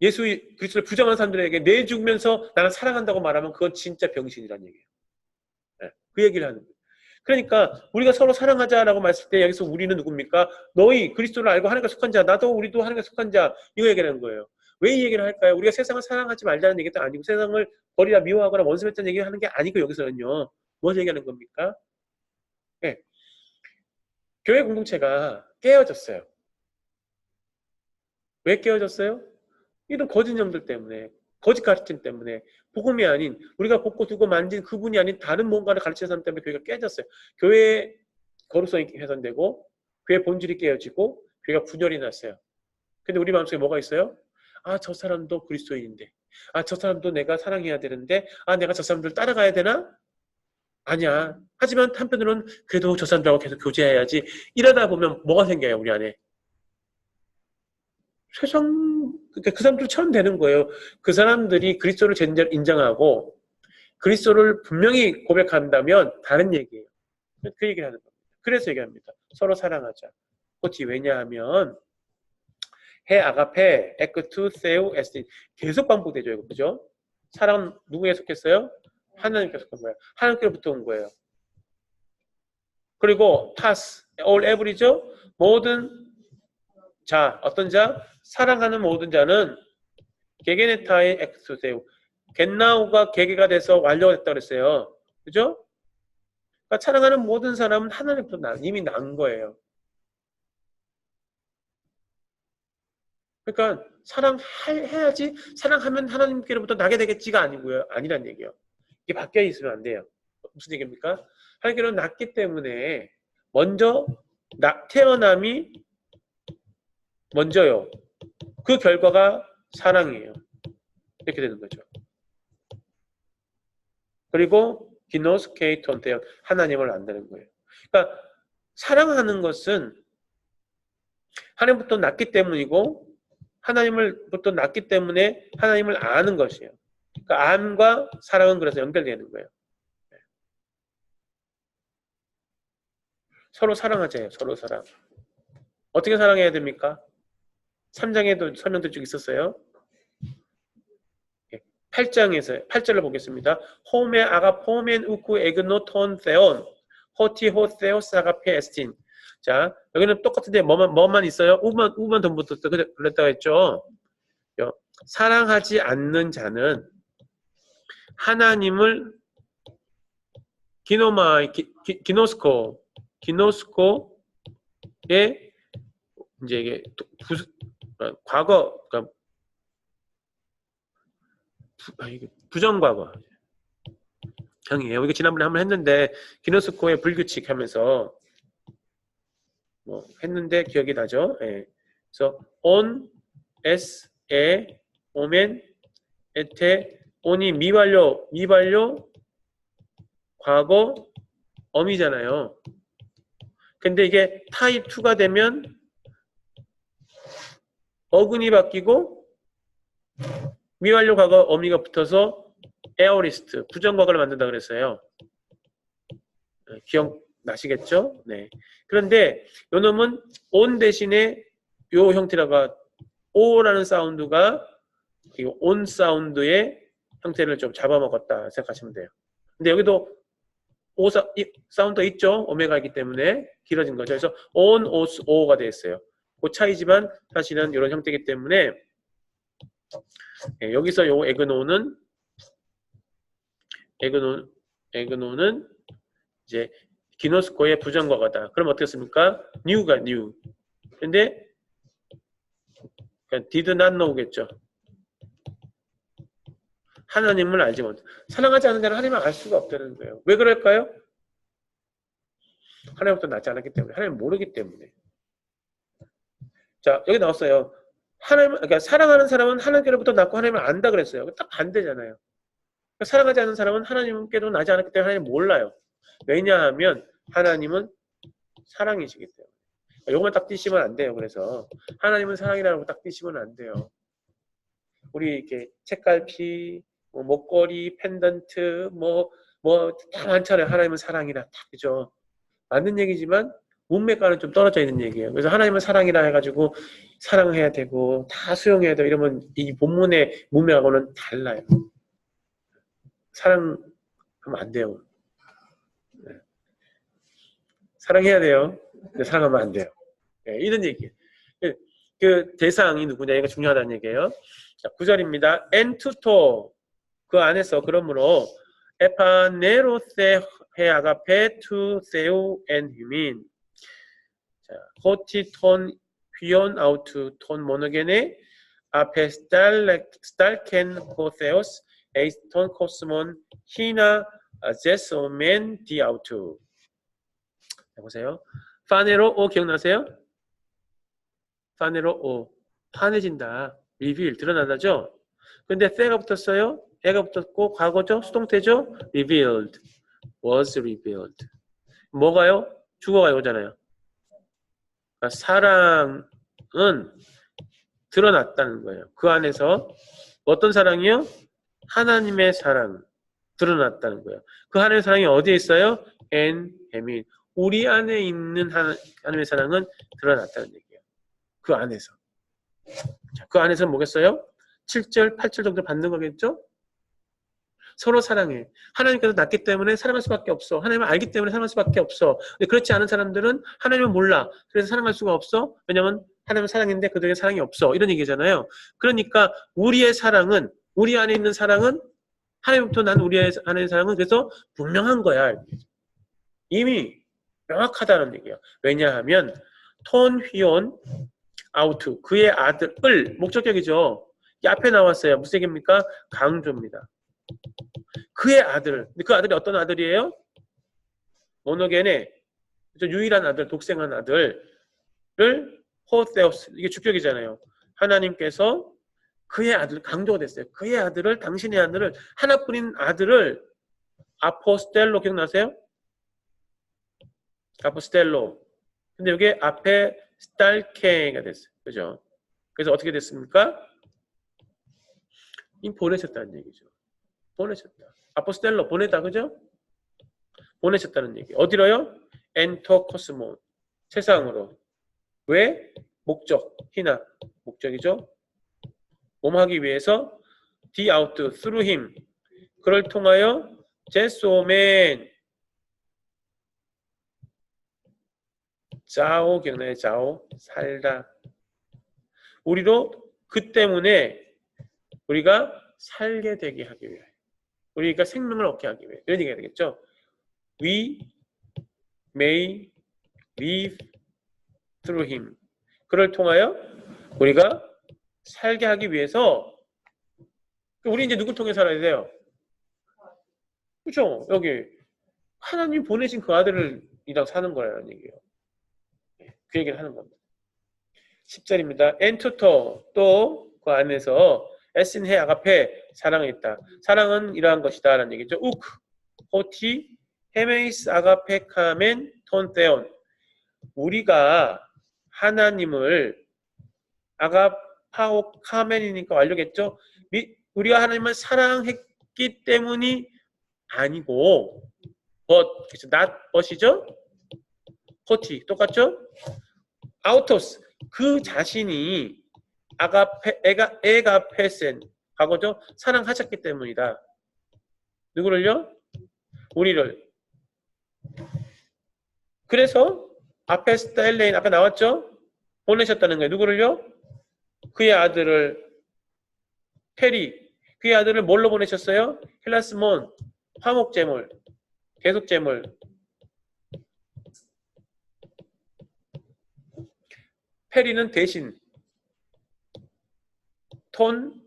예수 그리스도를 부정한 사람들에게 내주면서 나는 사랑한다고 말하면 그건 진짜 병신이라는 얘기예요. 네, 그 얘기를 하는 거예요. 그러니까 우리가 서로 사랑하자라고 말했을 때 여기서 우리는 누굽니까? 너희 그리스도를 알고 하나님께 속한 자 나도 우리도 하나님께 속한 자 이거 얘기하는 거예요. 왜 이 얘기를 할까요? 우리가 세상을 사랑하지 말자는 얘기도 아니고 세상을 버리라 미워하거나 원수 맺자는 얘기를 하는 게 아니고 여기서는요. 뭘 얘기하는 겁니까? 네. 교회 공동체가 깨어졌어요. 왜 깨어졌어요? 이런 거짓 영들 때문에 거짓 가르침 때문에 복음이 아닌 우리가 복고 두고 만진 그분이 아닌 다른 뭔가를 가르치는 사람 때문에 교회가 깨졌어요. 교회의 거룩성이 훼손되고 교회 본질이 깨어지고 교회가 분열이 났어요. 근데 우리 마음속에 뭐가 있어요? 저 사람도 그리스도인인데 저 사람도 내가 사랑해야 되는데 내가 저 사람들 따라가야 되나? 아니야. 하지만 한편으로는 그래도 저 사람들하고 계속 교제해야지. 이러다 보면 뭐가 생겨요 우리 안에? 그러니까 그 사람들처럼 되는 거예요. 그 사람들이 그리스도를 인정하고 그리스도를 분명히 고백한다면 다른 얘기예요. 그 얘기를 하는 겁니다. 그래서 얘기합니다. 서로 사랑하자. 그렇지. 왜냐하면 해 아가페 에크투 세우 에스틴 계속 반복되죠. 이거 그죠? 사랑 누구에 속했어요? 하나님께 속한 거예요. 하나님께로부터 온 거예요. 그리고 타스 all every죠? 모든 자 어떤 자? 사랑하는 모든 자는 게게네타의 엑스세우 겟나우가 계계가 돼서 완료가 됐다고 그랬어요. 그죠? 그러니까 사랑하는 모든 사람은 하나님부터 이미 난 거예요. 그러니까 사랑해야지 사랑하면 하나님께로부터 나게 되겠지가 아니고요. 아니란 얘기예요. 이게 바뀌어 있으면 안 돼요. 무슨 얘기입니까? 하나님께로 낳기 때문에 먼저 태어남이 먼저요. 그 결과가 사랑이에요. 이렇게 되는 거죠. 그리고 기노스 케이톤테요. 하나님을 안다는 거예요. 그러니까 사랑하는 것은 하나님부터 낳기 때문이고 하나님을부터 낳기 때문에 하나님을 아는 것이에요. 그러니까 암과 사랑은 그래서 연결되는 거예요. 서로 사랑하자요. 서로 사랑. 어떻게 사랑해야 됩니까? 3장에도 설명들 쭉 있었어요. 8장에서 8절을 보겠습니다. 호메 아가포멘 우쿠 에그노 톤 세온 호티 호세오스 아가페 에스틴. 자 여기는 똑같은데 뭐만 있어요? 우만 돈 붙었어. 그랬다고 했죠. 사랑하지 않는 자는 하나님을 기노스코의 이제 이게 과거, 그러니까 부정과거 형이에요. 이거 지난번에 한번 했는데 기노스코의 불규칙 하면서 뭐 했는데 기억이 나죠? 예. 그래서 on, s, 에, 오멘, 에테, on이 미완료, 과거, 어미잖아요. 근데 이게 타입 2가 되면 어근이 바뀌고 미완료 과거 어미가 붙어서 에어리스트, 부정과거를 만든다 그랬어요. 기억나시겠죠? 네. 그런데 요 놈은 on 대신에 요 형태라가 o라는 사운드가 on 사운드의 형태를 좀 잡아먹었다 생각하시면 돼요. 근데 여기도 o 사운드가 있죠? 오메가이기 때문에 길어진 거죠. 그래서 on, o가 되어 있어요. 그 차이지만 사실은 이런 형태이기 때문에 여기서 요 에그노는 이제 기노스코의 부정과거다. 그럼 어떻겠습니까? new가 new. 근데 did not know겠죠. 하나님을 알지 못. 사랑하지 않는 자는 하나님을 알 수가 없다는 거예요. 왜 그럴까요? 하나님부터 낫지 않았기 때문에. 하나님 모르기 때문에. 자, 여기 나왔어요. 그러니까 사랑하는 사람은 하나님께로부터 낫고 하나님을 안다 그랬어요. 딱 반대잖아요. 그러니까 사랑하지 않는 사람은 하나님께로 나지 않았기 때문에 하나님 몰라요. 왜냐하면 하나님은 사랑이시기 때문에. 요것만 딱 띄시면 안 돼요. 그래서 하나님은 사랑이라고 딱 띄시면 안 돼요. 우리 이렇게 책갈피, 뭐 목걸이, 펜던트, 다 많잖아요. 하나님은 사랑이라 다 그죠. 맞는 얘기지만 문맥과는 좀 떨어져 있는 얘기예요. 그래서 하나님은 사랑이라 해가지고 사랑해야 되고 다 수용해야 되고 이러면 이 본문의 문맥하고는 달라요. 사랑하면 안 돼요. 네. 사랑해야 돼요. 근데 사랑하면 안 돼요. 네, 이런 얘기예요. 그 대상이 누구냐 이거 중요하다는 얘기예요. 자, 9절입니다. 엔투토 그 안에서 그러므로 에파네로세 해 아가페 투 세우 엔 휴민 자, 호티 톤 휘온 아우투 톤 모노게네 아페 스탈켄 포세오스 에이스톤 코스몬 히나 제소멘 디 아우투 보세요. 파네로 오 기억나세요? 파네로 오 환해진다. 리빌 드러나다죠? 근데 세가 붙었어요? 애가 붙었고 과거죠? 수동태죠? revealed was revealed 뭐가요? 주어가 이거잖아요. 그러니까 사랑은 드러났다는 거예요. 그 안에서 어떤 사랑이요? 하나님의 사랑 드러났다는 거예요. 그 하나님의 사랑이 어디에 있어요? 엔 우리 안에 있는 하나님의 사랑은 드러났다는 얘기예요. 그 안에서. 자, 그 안에서는 뭐겠어요? 7절, 8절 정도 받는 거겠죠? 서로 사랑해. 하나님께서 낳기 때문에 사랑할 수밖에 없어. 하나님을 알기 때문에 사랑할 수밖에 없어. 근데 그렇지 않은 사람들은 하나님을 몰라. 그래서 사랑할 수가 없어. 왜냐면 하나님은 사랑인데 그들에게 사랑이 없어. 이런 얘기잖아요. 그러니까 우리의 사랑은 우리 안에 있는 사랑은 하나님부터 난 우리 안에 있는 사랑은 그래서 분명한 거야. 이미 명확하다는 얘기예요. 왜냐하면 톤 휘온 아우트 그의 아들을 목적격이죠. 이 앞에 나왔어요. 무슨 얘기입니까? 강조입니다. 그의 아들. 그 아들이 어떤 아들이에요? 모노게네. 유일한 아들, 독생한 아들을 호세오스. 이게 주격이잖아요. 하나님께서 그의 아들, 강조가 됐어요. 그의 아들을, 당신의 아들을, 하나뿐인 아들을 아포스텔로 기억나세요? 아포스텔로. 근데 이게 앞에 스탈케가 됐어요. 그죠? 그래서 어떻게 됐습니까? 보내셨다는 얘기죠. 보내셨다. 아포스텔로 보내다 그죠? 보내셨다는 얘기. 어디로요? 엔터 코스모 세상으로. 왜? 목적 히나 목적이죠. 몸하기 위해서 디 아우트 through him 그를 통하여 제소맨 자오 기억나요? 자오 살다. 우리로 그 때문에 우리가 살게 되게 하기 위해, 우리가 생명을 얻게 하기 위해, 이런 얘기가 되겠죠. We may live through him. 그를 통하여 우리가 살게 하기 위해서, 우리 이제 누굴 통해 살아야 돼요? 그렇죠? 여기 하나님 보내신 그 아들을 이랑 사는 거라는 얘기예요. 그 얘기를 하는 겁니다. 10절입니다. 엔투터, 또 그 안에서 에신해 아가페, 사랑이 있다. 사랑은 이러한 것이다 라는 얘기죠. 우크, 호티, 헤메이스 아가페 카멘 톤테온. 우리가 하나님을 아가파오 카멘이니까 완료겠죠. 우리가 하나님을 사랑했기 때문이 아니고 but, not but이죠. 호티 똑같죠. 아우토스, 그 자신이 에가페센 과거죠. 사랑하셨기 때문이다. 누구를요? 우리를. 그래서 앞에 스타일레인 아까 나왔죠? 보내셨다는 거예요. 누구를요? 그의 아들을 페리, 그의 아들을 뭘로 보내셨어요? 헬라스몬, 화목제물, 계속제물. 페리는 대신, 톤,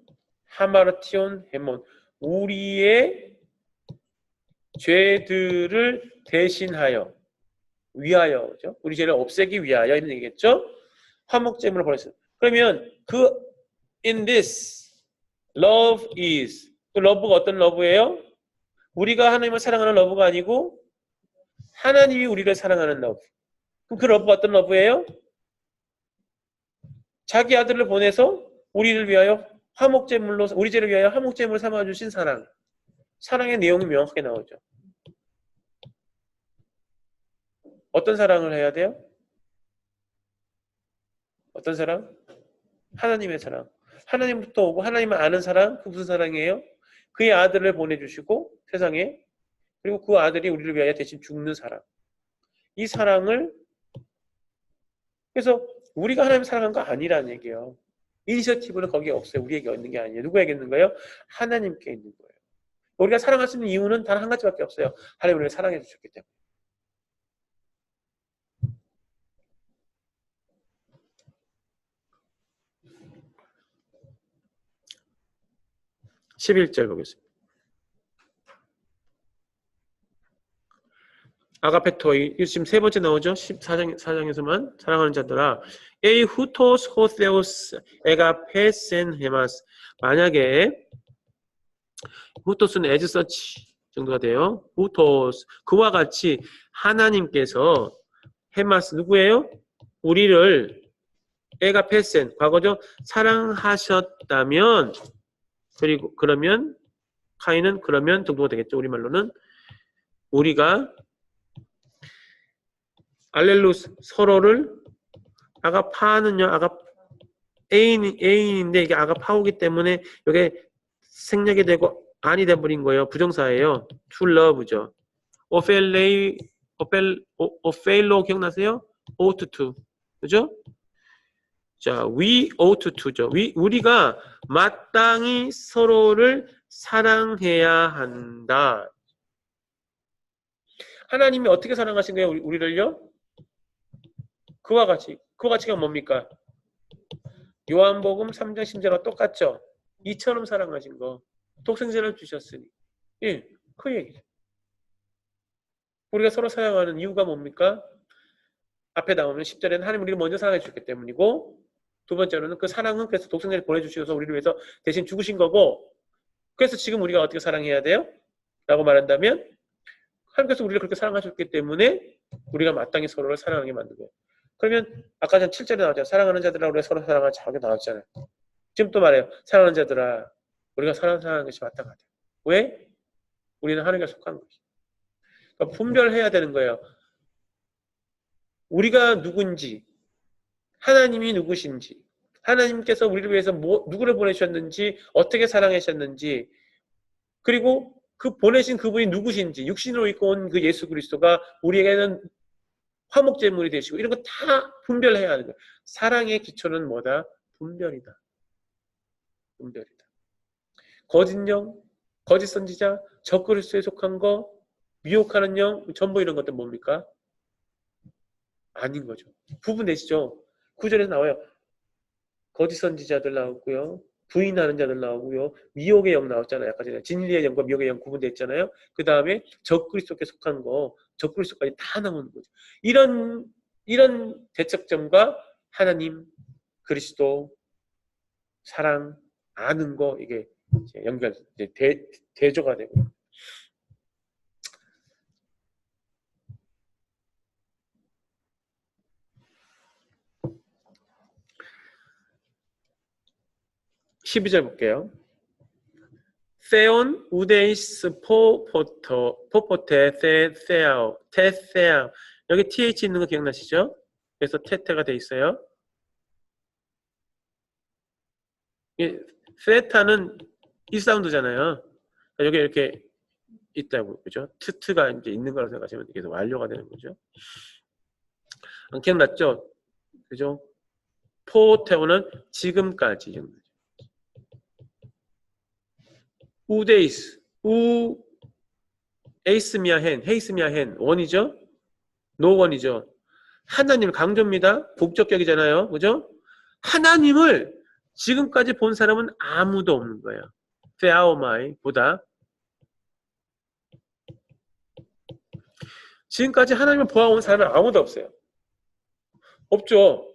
하마르티온, 헤몬, 우리의 죄들을 대신하여, 위하여, 그죠? 우리 죄를 없애기 위하여 이런 얘기겠죠? 화목제물을 보냈어요. 그러면 그 in this love is, 그 러브가 어떤 러브예요? 우리가 하나님을 사랑하는 러브가 아니고 하나님이 우리를 사랑하는 러브. 그럼 그 러브가 어떤 러브예요? 자기 아들을 보내서 우리를 위하여 화목제물로, 우리 죄를 위하여 화목제물을 삼아주신 사랑. 사랑의 내용이 명확하게 나오죠. 어떤 사랑을 해야 돼요? 어떤 사랑? 하나님의 사랑. 하나님부터 오고 하나님을 아는 사랑. 그 무슨 사랑이에요? 그의 아들을 보내주시고 세상에, 그리고 그 아들이 우리를 위하여 대신 죽는 사랑. 이 사랑을, 그래서 우리가 하나님을 사랑한 거 아니라는 얘기예요. 이니셔티브는 거기에 없어요. 우리에게 있는 게 아니에요. 누구에게 있는 거예요? 하나님께 있는 거예요. 우리가 사랑할 수 있는 이유는 단 한 가지밖에 없어요. 하나님 우리를 사랑해 주셨기 때문에. 11절 보겠습니다. 아가페토이, 이거 지금 세 번째 나오죠? 14장에서만. 사랑하는 자들아, 에이 후토스 호세오스 에가페센 헤마스. 만약에 후토스는 as such 정도가 돼요. 후토스, 그와 같이 하나님께서 헤마스, 누구예요? 우리를 에가페센, 과거죠? 사랑하셨다면, 그리고 그러면 카인은 그러면 정도가 되겠죠. 우리말로는 우리가 알렐루스, 서로를 아가파는요, 애인인데 이게 아가파오기 때문에 이게 생략이 되고 안이 돼버린 거예요. 부정사예요. to love죠. 오페일로 기억나세요? ought to. 그죠? 자, we ought to죠. 우리가 마땅히 서로를 사랑해야 한다. 하나님이 어떻게 사랑하신 거예요? 우리를요? 그와 같이가 뭡니까? 요한복음 3장 10절과 똑같죠? 이처럼 사랑하신 거. 독생자를 주셨으니. 예, 그 얘기죠. 우리가 서로 사랑하는 이유가 뭡니까? 앞에 나오면 10절에는 하나님 우리를 먼저 사랑해 주셨기 때문이고, 두 번째로는 그 사랑은 그래서 독생자를 보내주셔서 우리를 위해서 대신 죽으신 거고, 그래서 지금 우리가 어떻게 사랑해야 돼요? 라고 말한다면 하나님께서 우리를 그렇게 사랑하셨기 때문에 우리가 마땅히 서로를 사랑하게 만든 거예요. 그러면 아까 전 7절에 나왔잖아요. 사랑하는 자들아 우리가 서로 사랑하자 하게 나왔잖아요. 지금 또 말해요. 사랑하는 자들아 우리가 사랑하는 것이 마땅하다. 왜? 우리는 하나님께 속한 것이. 그러니까 분별해야 되는 거예요. 우리가 누군지, 하나님이 누구신지, 하나님께서 우리를 위해서 누구를 보내주셨는지, 어떻게 사랑하셨는지, 그리고 그 보내신 그분이 누구신지, 육신으로 입고 온 그 예수 그리스도가 우리에게는 화목제물이 되시고 이런 거 다 분별해야 하는 거예요. 사랑의 기초는 뭐다? 분별이다. 분별이다. 거짓 영, 거짓 선지자, 적그리스도에 속한 거, 미혹하는 영, 전부 이런 것들 뭡니까? 아닌 거죠. 구분되시죠? 구절에서 나와요. 거짓 선지자들 나오고요. 부인하는 자들 나오고요. 미혹의 영 나왔잖아요. 아까 전에 진리의 영과 미혹의 영 구분되어 있잖아요. 그 다음에 적그리스도께 속한 거, 적그리스도까지 다 나오는 거죠. 이런 대척점과 하나님, 그리스도, 사랑, 아는 거 이게 이제 연결, 이제 대조가 되고. (12절) 볼게요. 세온 우데이스 포포테 테세아오 테세아오 여기 th 있는 거 기억나시죠? 그래서 테테가 돼 있어요. 세타는 이 사운드잖아요. 여기 이렇게 있다고 그죠? 트가 이제 있는 거라고 생각하시면 계속 완료가 되는 거죠. 기억났죠? 그죠? 포테오는 지금까지. 우데이스 에이스미아헨 헤이스미아헨 원이죠? 노원이죠. 하나님 강조입니다. 북적격이잖아요. 그죠? 하나님을 지금까지 본 사람은 아무도 없는 거예요. 세아오마이 보다 지금까지 하나님을 보아온 사람은 아무도 없어요. 없죠.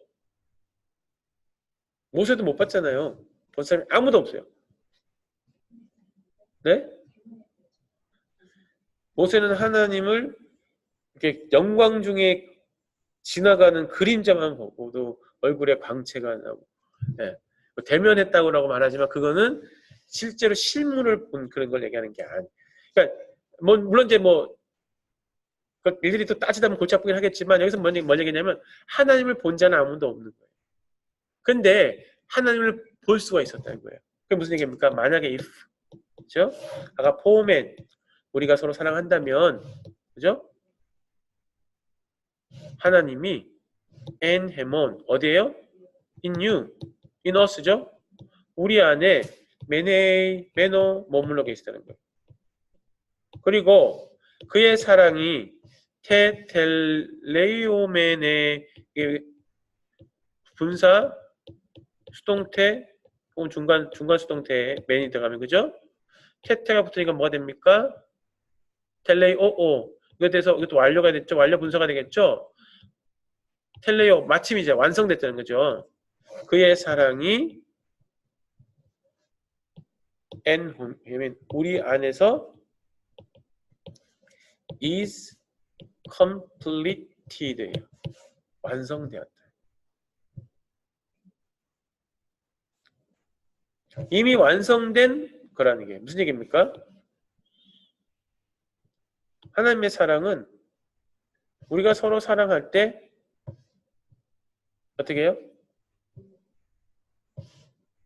모세도 못 봤잖아요. 본 사람이 아무도 없어요. 네? 모세는 하나님을 이렇게 영광 중에 지나가는 그림자만 보고도 얼굴에 광채가 나고, 네. 대면했다고 말하지만 그거는 실제로 실물을 본 그런 걸 얘기하는 게 아니에요. 그러니까 물론 이제 일일이 또 따지다 보면 골치 아프긴 하겠지만 여기서 뭔 얘기냐면 하나님을 본 자는 아무도 없는 거예요. 근데 하나님을 볼 수가 있었다는 거예요. 그게 무슨 얘기입니까? 만약에 if, 그죠? 아까 포맨 우리가 서로 사랑한다면, 그죠? 하나님이 en 헤몬 어디에요? in you, in us죠? 우리 안에 메노 머물러 계시다는 거예요. 그리고 그의 사랑이 테텔레이오멘의 분사 수동태 혹은 중간 수동태에 맨이 들어가면 그죠? 테테가 붙으니까 뭐가 됩니까? 텔레이오오 이것에 대해서 이것도 완료가 됐죠? 완료 분사가 되겠죠? 텔레이오 마침이제 완성됐다는 거죠. 그의 사랑이 엔 우리 안에서 is completed 완성되었다. 이미 완성된 거라는 게 무슨 얘기입니까? 하나님의 사랑은 우리가 서로 사랑할 때 어떻게 해요?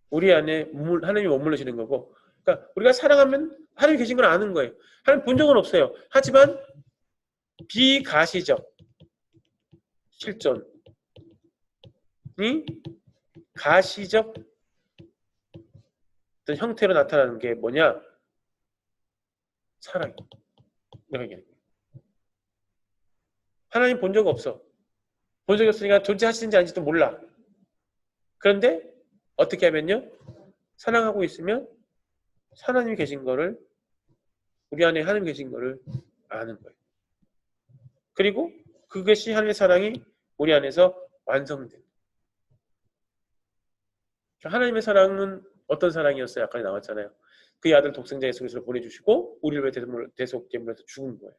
우리 안에 하나님이 머물러지는 거고, 그러니까 우리가 사랑하면 하나님 계신 걸 아는 거예요. 하나님 본 적은 없어요. 하지만 비가시적 실존이 가시적 어떤 형태로 나타나는 게 뭐냐? 사랑이. 내가 얘기하는 거예요. 하나님 본 적 없어. 본 적이 없으니까 존재하시는지 아닌지도 몰라. 그런데 어떻게 하면요? 사랑하고 있으면 하나님이 계신 거를, 우리 안에 하나님이 계신 거를 아는 거예요. 그리고 그것이 하나님의 사랑이 우리 안에서 완성된. 하나님의 사랑은 어떤 사랑이었어요? 아까 나왔잖아요. 그의 아들 독생자 예수 그리스도를 보내주시고 우리를 위해 대속제물에서 죽은 거예요.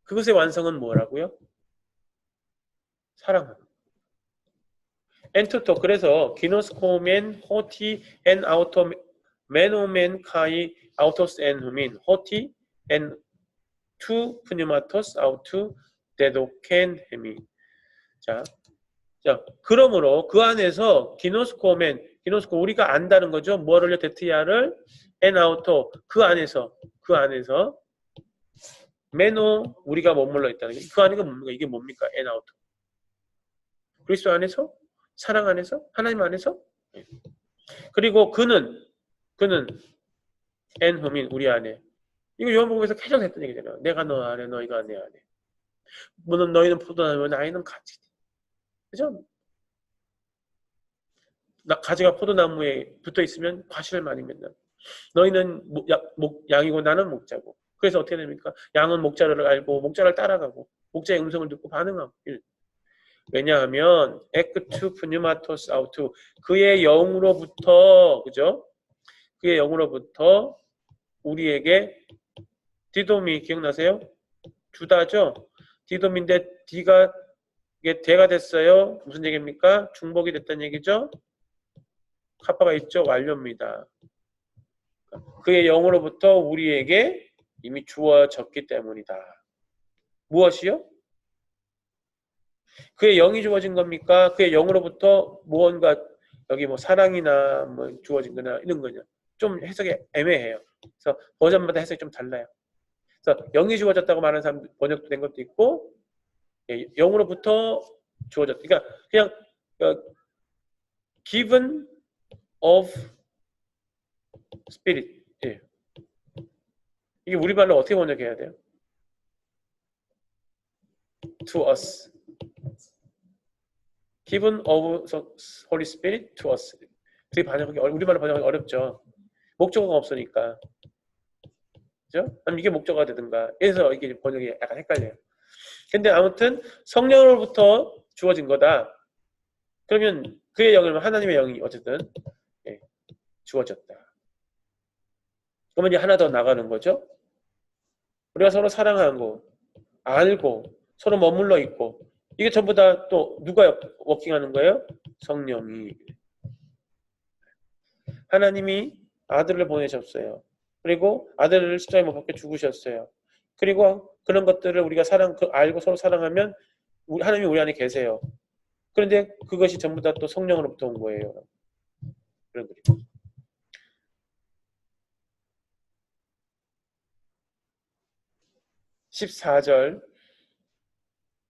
그것의 완성은 뭐라고요? 사랑하는. 엔투토 그래서 기노스코멘 호티 엔 아우토 메노멘 카이 아우토스 엔 후민 호티 엔 투 푸니마토스 아우투 데도켄 헤미. 자, 그러므로 그 안에서 기노스코멘 기노스코 우리가 안다는 거죠. 뭐를요? 데트야를 엔 아우토 그 안에서 메노 우리가 머물러 있다는 게 그 안에가 뭡니까? 이게 뭡니까? 엔 아우토 그리스도 안에서 사랑 안에서 하나님 안에서 그리고 그는 그는 엔 홈인 우리 안에. 이거 요한복음에서 계속 했던 얘기잖아요. 내가 너 안에 너희가 내 안에. 물론 너희는 포도나무면 나이는 가지. 그죠? 가지가 포도나무에 붙어 있으면 과실을 많이 맺는. 너희는 양이고 나는 목자고. 그래서 어떻게 됩니까? 양은 목자를 알고 목자를 따라가고 목자의 음성을 듣고 반응하고. 왜냐하면 엑투 푸뉴마토스 아우투 그의 영으로부터 그죠? 그의 영으로부터 우리에게 디돔이 기억나세요? 주다죠? 디돔인데 D가 이게 대가 됐어요. 무슨 얘기입니까? 중복이 됐다는 얘기죠? 카파가 있죠? 완료입니다. 그의 영으로부터 우리에게 이미 주어졌기 때문이다. 무엇이요? 그의 영이 주어진 겁니까? 그의 영으로부터 무언가 여기 뭐 사랑이나 뭐 주어진 거나 이런 거냐. 좀 해석이 애매해요. 그래서 버전마다 해석이 좀 달라요. 그래서 영이 주어졌다고 말하는 사람 번역도 된 것도 있고 영으로부터 주어졌다. 그러니까 그냥 given of spirit. 예. 이게 우리말로 어떻게 번역해야 돼요? to us. given of Holy Spirit to us. 되게 번역하기 우리말로 번역하기 어렵죠. 목적어가 없으니까. 그죠? 아니면 이게 목적어가 되든가. 그래서 이게 번역이 약간 헷갈려요. 근데 아무튼 성령으로부터 주어진 거다. 그러면 그의 영이면 하나님의 영이 어쨌든 주어졌다. 그러면 이제 하나 더 나가는 거죠. 우리가 서로 사랑하고 알고 서로 머물러 있고 이게 전부 다 또 누가 워킹하는 거예요? 성령이. 하나님이 아들을 보내셨어요. 그리고 아들을 십자가에 못 박혀 죽으셨어요. 그리고 그런 것들을 우리가 알고 서로 사랑하면 하나님이 우리 안에 계세요. 그런데 그것이 전부 다 또 성령으로부터 온 거예요. 그런 거죠. 14절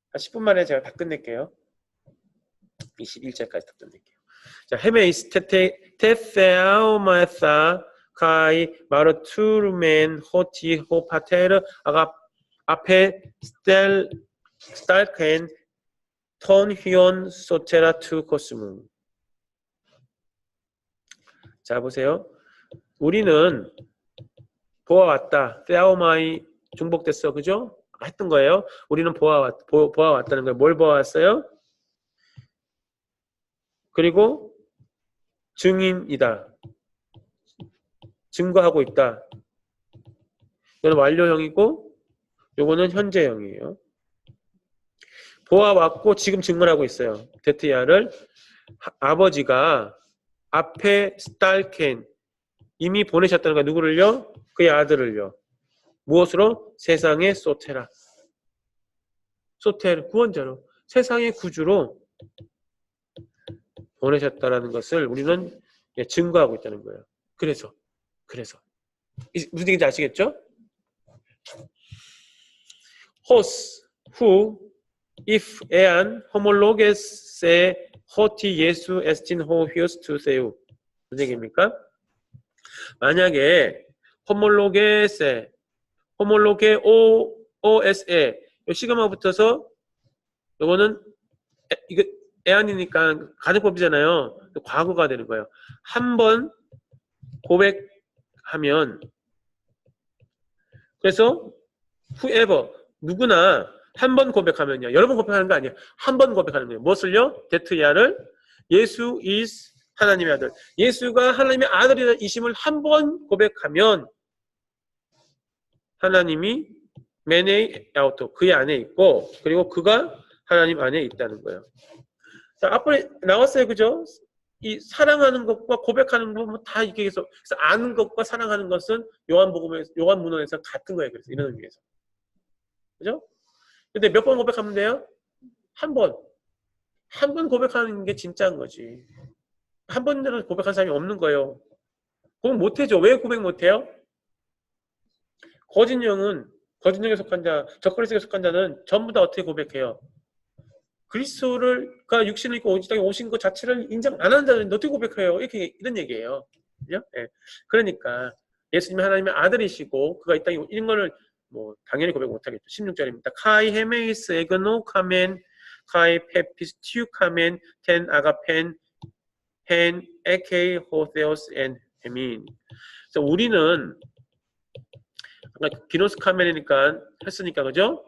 한 10분 만에 제가 다 끝낼게요. 21절까지 다 끝낼게요. 자, 헤메이스 테페아오마사 카이 마르투르멘 호티 호파테르 앞에 스탈켄 턴 휘온 소테라 투 코스문. 자, 보세요. 우리는 보아왔다. 테아오마이 중복됐어. 그죠? 했던 거예요. 우리는 보아왔다는 거예요. 뭘 보아왔어요? 그리고 증인이다. 증거하고 있다. 이거는 완료형이고 요거는 현재형이에요. 보아왔고 지금 증언하고 있어요. 데트야를 아버지가 앞에 스탈켄 이미 보내셨다는 거예요. 누구를요? 그의 아들을요. 무엇으로? 세상의 소테라. 소테르 구원자로 세상의 구주로 보내셨다라는 것을 우리는 증거하고 있다는 거예요. 그래서 무슨 얘기인지 아시겠죠? 호스 후 if ean homologes에 호티 예수 에스틴 호 히오스 투세우 무슨 얘기입니까? 만약에 호몰로게 OS에 시그마 붙어서 요거는 이거 에안이니까 가정법이잖아요. 과거가 되는 거예요. 한 번 고백하면 그래서 whoever 누구나 한 번 고백하면요. 여러 번 고백하는 거 아니에요. 한 번 고백하는 거예요. 무엇을요? 데트야를 예수 is 하나님의 아들. 예수가 하나님의 아들이심을 한 번 고백하면 하나님이 메네이 아우토 그의 안에 있고 그리고 그가 하나님 안에 있다는 거예요. 자, 앞으로 나왔어요. 그죠? 이 사랑하는 것과 고백하는 것 다 이게 그래서 아는 것과 사랑하는 것은 요한문헌에서 같은 거예요. 그래서 이런 의미에서. 그죠? 근데 몇 번 고백하면 돼요? 한 번. 한 번 고백하는 게 진짜인 거지. 한 번으로 고백한 사람이 없는 거예요. 그럼 못해죠. 왜 고백 못해요? 거짓령에 속한 자, 적그리스도에 속한 자는 전부 다 어떻게 고백해요? 그리스도가 육신을 입고 온 땅에 오신 것 자체를 인정 안 하는 자는 어떻게 고백해요? 이런 얘기예요. 그죠? 예. 그러니까 예수님이 하나님의 아들이시고 그가 이 땅에 이런 거를 뭐 당연히 고백 못하겠죠. 16절입니다. 카이 헤메이스 에그노 카멘 카이 페피스티우 카멘 텐 아가펜 헨 에케이 호세오스 엔 헤민. 그래서 우리는 기노스 카멘이니까 했으니까 그죠?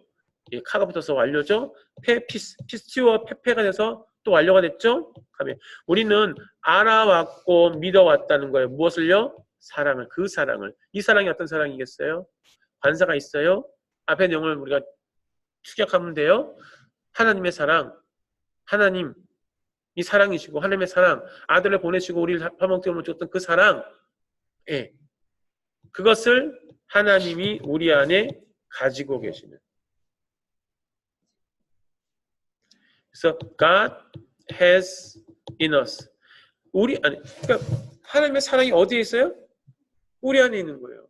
예, 카가 붙어서 완료죠. 피스티와 페페가 돼서 또 완료가 됐죠. 우리는 알아왔고 믿어왔다는 거예요. 무엇을요? 사랑을. 그 사랑을. 이 사랑이 어떤 사랑이겠어요? 관사가 있어요. 앞에 내용을 우리가 추격하면 돼요. 하나님의 사랑. 하나님 이 사랑이시고 하나님의 사랑. 아들을 보내시고 우리를 화목제물로 줬던 그 사랑. 예. 그것을 하나님이 우리 안에 가지고 계시는. 그래서 God has in us. 그러니까 하나님의 사랑이 어디에 있어요? 우리 안에 있는 거예요.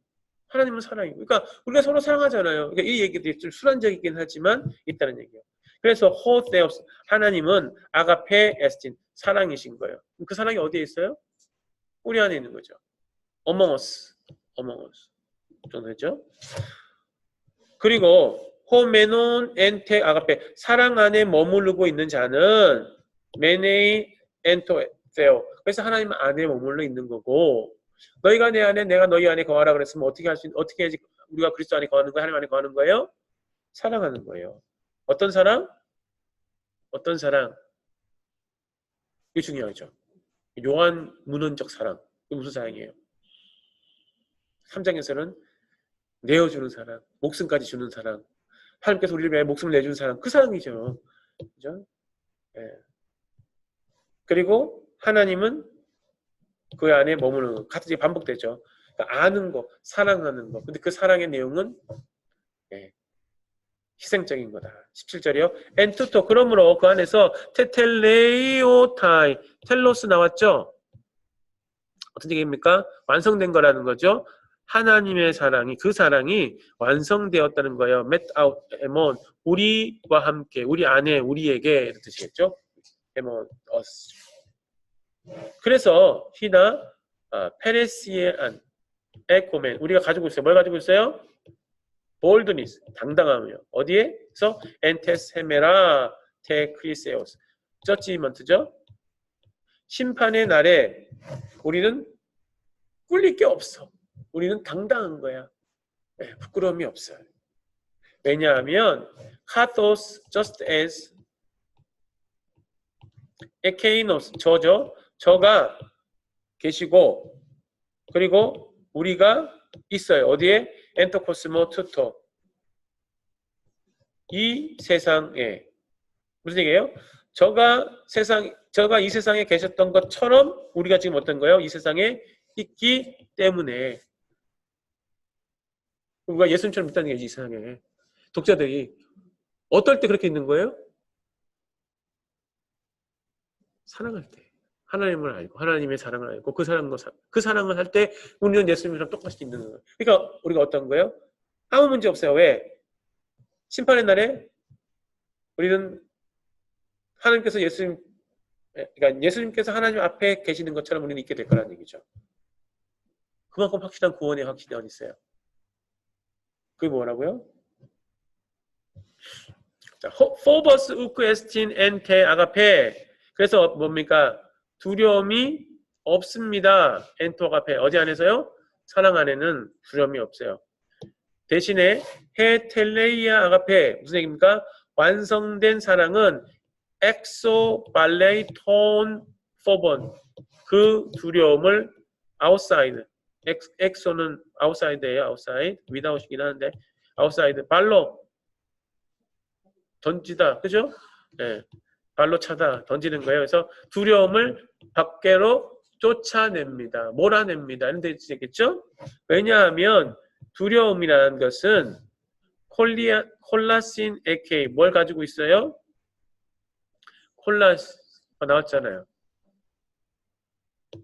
하나님은 사랑이고. 그러니까 우리가 서로 사랑하잖아요. 그러니까 이 얘기들이 좀 술안적이긴 하지만 있다는 얘기예요. 그래서 호데오스 하나님은 아가페 에스틴 사랑이신 거예요. 그 사랑이 어디에 있어요? 우리 안에 있는 거죠. among us. 정도 되죠? 그리고 호메논 엔테 아가페 사랑 안에 머무르고 있는 자는 메네이 엔토세오. 그래서 하나님 안에 머물러 있는 거고 너희가 내 안에 내가 너희 안에 거하라 그랬으면 어떻게 해야지 우리가 그리스도 안에 거하는 거예요? 하나님 안에 거하는 거예요? 사랑하는 거예요. 어떤 사랑? 이게 중요하죠. 요한 문헌적 사랑. 이게 무슨 사랑이에요? 3장에서는 내어주는 사랑, 목숨까지 주는 사랑. 하나님께서 우리를 위해 목숨을 내주는 사랑. 그 사랑이죠. 그죠? 예. 그리고 하나님은 그 안에 머무는 거. 같은 게 반복되죠. 그러니까 아는 거, 사랑하는 거. 근데 그 사랑의 내용은 예. 희생적인 거다. 17절이요. 엔투토 그러므로 그 안에서 테텔레이오타이 텔로스 나왔죠? 어떤 얘기입니까? 완성된 거라는 거죠. 하나님의 사랑이 그 사랑이 완성되었다는 거예요. met out emon 우리와 함께 우리 안에 우리에게 이런 뜻이겠죠. emon us. 그래서 히나 페레시에 안 에코멘 우리가 가지고 있어요. 뭘 가지고 있어요? boldness 당당함이요. 어디에서 엔테스헤메라 테크리세오스 저지먼트죠. 심판의 날에 우리는 꿀릴 게 없어. 우리는 당당한 거야. 네, 부끄러움이 없어요. 왜냐하면 카토스 just as 에케이노스 저가 계시고 그리고 우리가 있어요. 어디에? 엔토코스모 투토 이 세상에 무슨 얘기예요? 저가 이 세상에 계셨던 것처럼 우리가 지금 어떤 거예요? 이 세상에 있기 때문에 우리가 예수님처럼 있다는 게 이상해. 독자들이 어떨 때 그렇게 있는 거예요? 사랑할 때. 하나님을 알고 하나님의 사랑을 알고 그 사랑을 할 때 우리는 예수님이랑 똑같이 있는 거예요. 그러니까 우리가 어떤 거예요? 아무 문제 없어요. 왜? 심판의 날에 우리는 하나님께서 그러니까 예수님께서 하나님 앞에 계시는 것처럼 우리는 있게 될 거라는 얘기죠. 그만큼 확실한 구원의 확신이 어디 있어요? 그게 뭐라고요? 자, 포버스 우크 에스틴 엔테 아가페. 그래서 뭡니까? 두려움이 없습니다. 엔토 아가페. 어디 안에서요? 사랑 안에는 두려움이 없어요. 대신에 헤텔레이아 아가페. 무슨 얘기입니까? 완성된 사랑은 엑소 발레이 톤 포번. 그 두려움을 아웃사이드. 엑소는 아웃사이드예요. 아웃사이드. 위다웃이긴 하는데 아웃사이드. 발로 던지다. 그죠? 네. 발로 차다. 던지는 거예요. 그래서 두려움을 밖으로 쫓아냅니다. 몰아냅니다. 이런 데 있겠죠? 왜냐하면 두려움이라는 것은 콜라신 에케이 뭘 가지고 있어요? 콜라스가 나왔잖아요.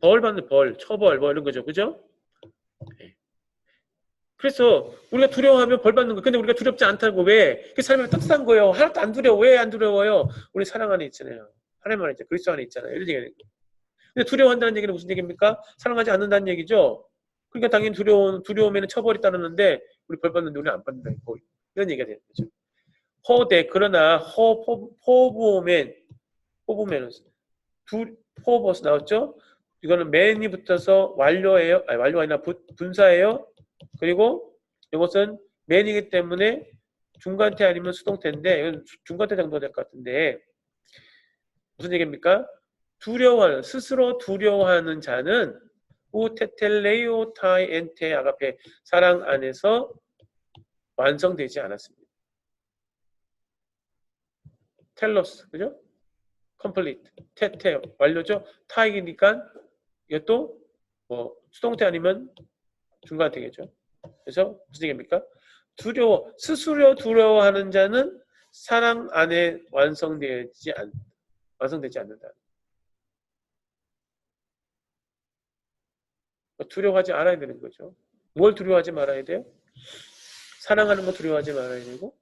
벌 받는 벌, 처벌 뭐 이런 거죠. 그죠? 네. 그래서 우리가 두려워하면 벌 받는 거. 근데 우리가 두렵지 않다고 왜? 그 삶이 따뜻한 거예요. 하나도 안 두려워. 왜 안 두려워요? 우리 사랑 안에 있잖아요. 하나님 안에 있잖아요. 그리스도 안에 있잖아요. 이런 얘기는 근데 두려워한다는 얘기는 무슨 얘기입니까? 사랑하지 않는다는 얘기죠. 그러니까 당연히 두려움에는 처벌이 따르는데 우리 벌 받는데 우리는 안 받는다. 이런 얘기가 되는 거죠. 허대 그러나 포부맨은 포버스 나왔죠? 이거는 맨이 붙어서 완료예요. 아니 완료가 아니라 분사예요. 그리고 이것은 맨이기 때문에 중간태 아니면 수동태인데 이건 중간태 정도 될 것 같은데 무슨 얘기입니까? 스스로 두려워하는 자는 우테텔레오 타이 엔테 아가페 사랑 안에서 완성되지 않았습니다. 텔로스 그죠? 컴플리트 테테 완료죠? 타이니까 이것도 뭐 수동태 아니면 중간태겠죠. 그래서 무슨 얘기입니까? 스스로 두려워하는 자는 사랑 안에 완성되지 않는다. 두려워하지 않아야 되는 거죠. 뭘 두려워하지 말아야 돼요? 사랑하는 거 두려워하지 말아야 되고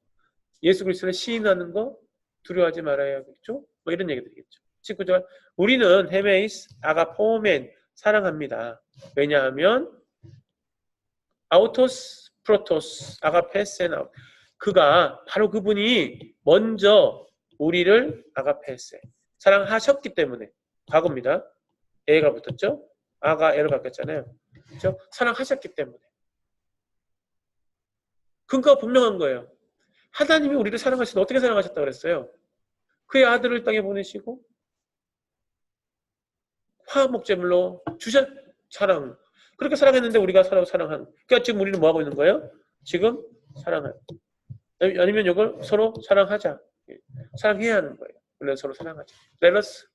예수 그리스도를 시인하는 거 두려워하지 말아야겠죠? 뭐 이런 얘기 드리겠죠. 19절 우리는 헤메이스 아가포멘 사랑합니다. 왜냐하면 아우토스 프로토스 아가페세나 그가 바로 그분이 먼저 우리를 아가페세 사랑하셨기 때문에 과거입니다. 에가 붙었죠? 아가 에로 바뀌었잖아요. 그렇죠? 사랑하셨기 때문에 근거가 분명한 거예요. 하나님이 우리를 사랑하시는데 어떻게 사랑하셨다고 그랬어요? 그의 아들을 땅에 보내시고 화목제물로 사랑 그렇게 사랑했는데 우리가 사랑한 그러니까 지금 우리는 뭐하고 있는 거예요? 지금 사랑하는 아니면 이걸 서로 사랑하자 사랑해야 하는 거예요. 원래 서로 사랑하자. Let us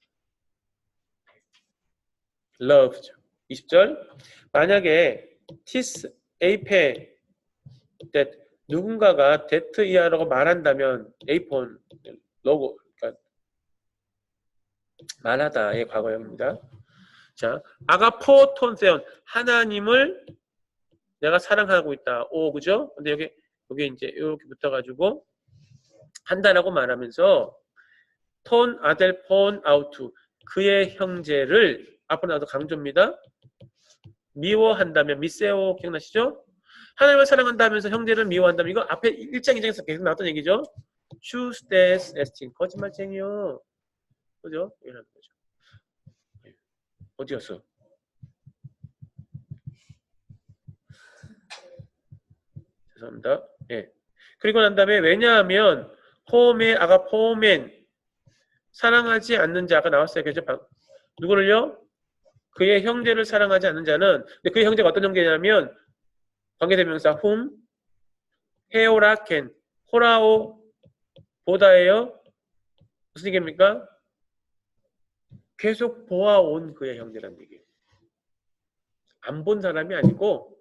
love죠. 20절 만약에 tis ape that 누군가가 that 이하라고 말한다면 a폰 로고 그러니까 말하다의 과거형입니다. 자 아가포톤세온 하나님을 내가 사랑하고 있다. 오 그죠? 근데 여기 이제 이렇게 붙어가지고 한다라고 말하면서 톤 아델 폰 아우투 그의 형제를 앞으로 나도 강조입니다. 미워한다면 미세오 기억나시죠? 하나님을 사랑한다면서 형제를 미워한다면 이거 앞에 1장 2장에서 계속 나왔던 얘기죠. 슈스테스 에스틴 거짓말쟁이요. 그죠? 이런 거죠. 어디 갔어? 죄송합니다. 예. 그리고 난 다음에 왜냐하면 호메 아가포멘 사랑하지 않는 자가 나왔어요. 그죠? 누구를요? 그의 형제를 사랑하지 않는 자는 근데 그의 형제가 어떤 형제냐면 관계대명사 whom 헤오라켄 호라오 보다예요. 무슨 얘기입니까? 계속 보아온 그의 형제라는 얘기예요. 안 본 사람이 아니고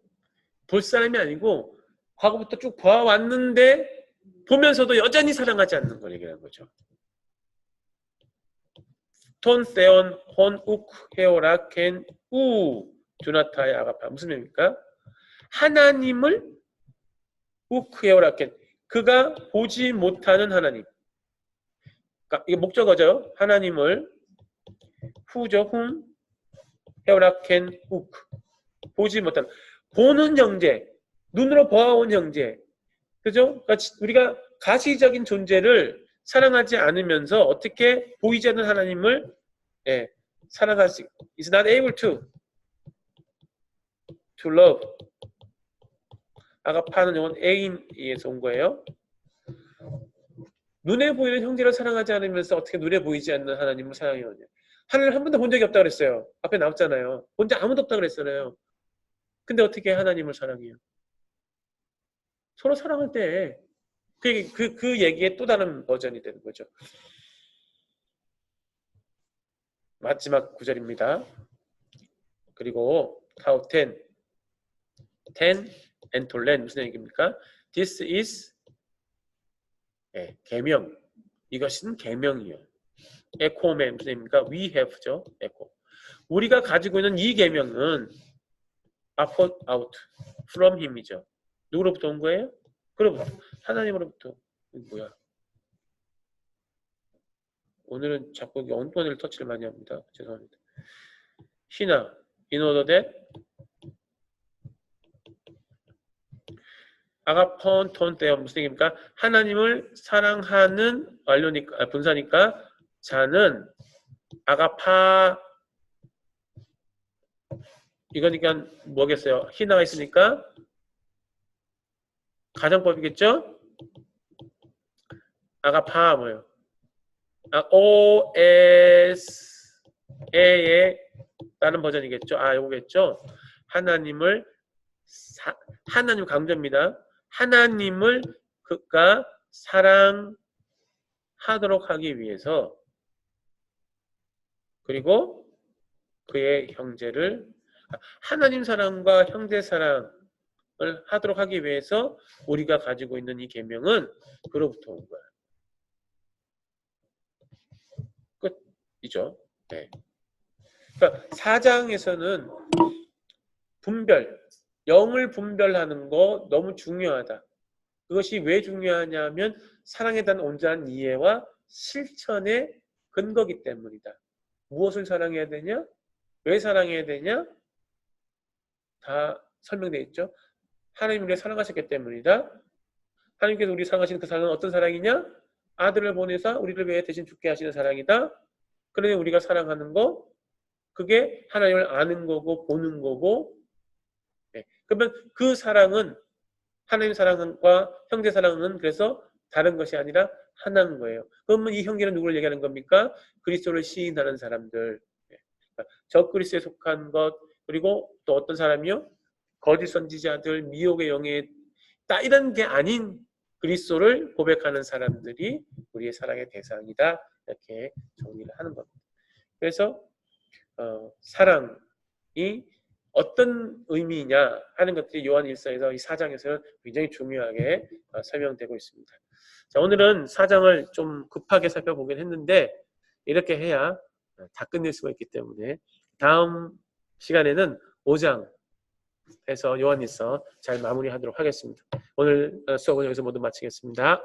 볼 사람이 아니고 과거부터 쭉 봐왔는데 보면서도 여전히 사랑하지 않는 걸 얘기하는 거죠. 톤 세온 혼욱 헤오라 켄우 주나타의 아가파 무슨 의미입니까? 하나님을 욱 헤오라 켄 그가 보지 못하는 하나님. 그러니까 이게 목적어죠. 하나님을 후죠. 훔 헤오라 켄욱 보지 못하는 보는 형제 눈으로 보아온 형제 그죠? 그러니까 우리가 가시적인 존재를 사랑하지 않으면서 어떻게 보이지 않는 하나님을 사랑할 수 is not able to love 아가파는 이건 애인에서 온 거예요. 눈에 보이는 형제를 사랑하지 않으면서 어떻게 눈에 보이지 않는 하나님을 사랑해요? 하나님을 한 번도 본 적이 없다고 그랬어요. 앞에 나왔잖아요. 본 적 아무도 없다고 그랬잖아요. 근데 어떻게 하나님을 사랑해요? 서로 사랑할 때 그 얘기의 또 다른 버전이 되는 거죠. 마지막 구절입니다. 그리고 타우 10 and 톨렌 무슨 얘기입니까? This is 계명. 이것은 계명이요. 에코맨 무슨 얘기입니까? We have죠. 에코. 우리가 가지고 있는 이 계명은 out from him이죠. 누구로부터 온 거예요? 그로부터 하나님으로부터. 뭐야? 오늘은 자꾸 엉뚱한 일 터치를 많이 합니다. 죄송합니다. 신하 in order that 아가폰 톤때요 무슨 얘기입니까? 하나님을 사랑하는 완료니까 분사니까 자는 아가파 이거니까 뭐겠어요? 히나가 있으니까 가정법이겠죠? 아가파 뭐예요? O S A의 다른 버전이겠죠? 요거겠죠? 하나님을 하나님 강조입니다. 하나님을 그가 사랑하도록 하기 위해서 그리고 그의 형제를 하나님 사랑과 형제 사랑을 하도록 하기 위해서 우리가 가지고 있는 이 계명은 그로부터 온 거야. 끝이죠. 네. 그러니까 4장에서는 영을 분별하는 거 너무 중요하다. 그것이 왜 중요하냐면 사랑에 대한 온전한 이해와 실천의 근거기 때문이다. 무엇을 사랑해야 되냐? 왜 사랑해야 되냐? 다 설명되어 있죠. 하나님이 우리를 사랑하셨기 때문이다. 하나님께서 우리 사랑하시는 그 사랑은 어떤 사랑이냐? 아들을 보내서 우리를 위해 대신 죽게 하시는 사랑이다. 그러니 우리가 사랑하는 거 그게 하나님을 아는 거고 보는 거고 네. 그러면 그 사랑은 하나님 사랑과 형제 사랑은 그래서 다른 것이 아니라 하나인 거예요. 그러면 이 형제는 누구를 얘기하는 겁니까? 그리스도를 시인하는 사람들. 적그리스도에 속한 것 그리고 또 어떤 사람이요? 거짓 선지자들, 미혹의 영에 딱 이런 게 아닌 그리스도를 고백하는 사람들이 우리의 사랑의 대상이다. 이렇게 정리를 하는 겁니다. 그래서 사랑이 어떤 의미냐 하는 것들이 요한 1서에서 이 4장에서는 굉장히 중요하게 설명되고 있습니다. 자, 오늘은 4장을 좀 급하게 살펴보긴 했는데 이렇게 해야 다 끝낼 수가 있기 때문에 다음 시간에는 5장에서 요한 1서 잘 마무리하도록 하겠습니다. 오늘 수업은 여기서 모두 마치겠습니다.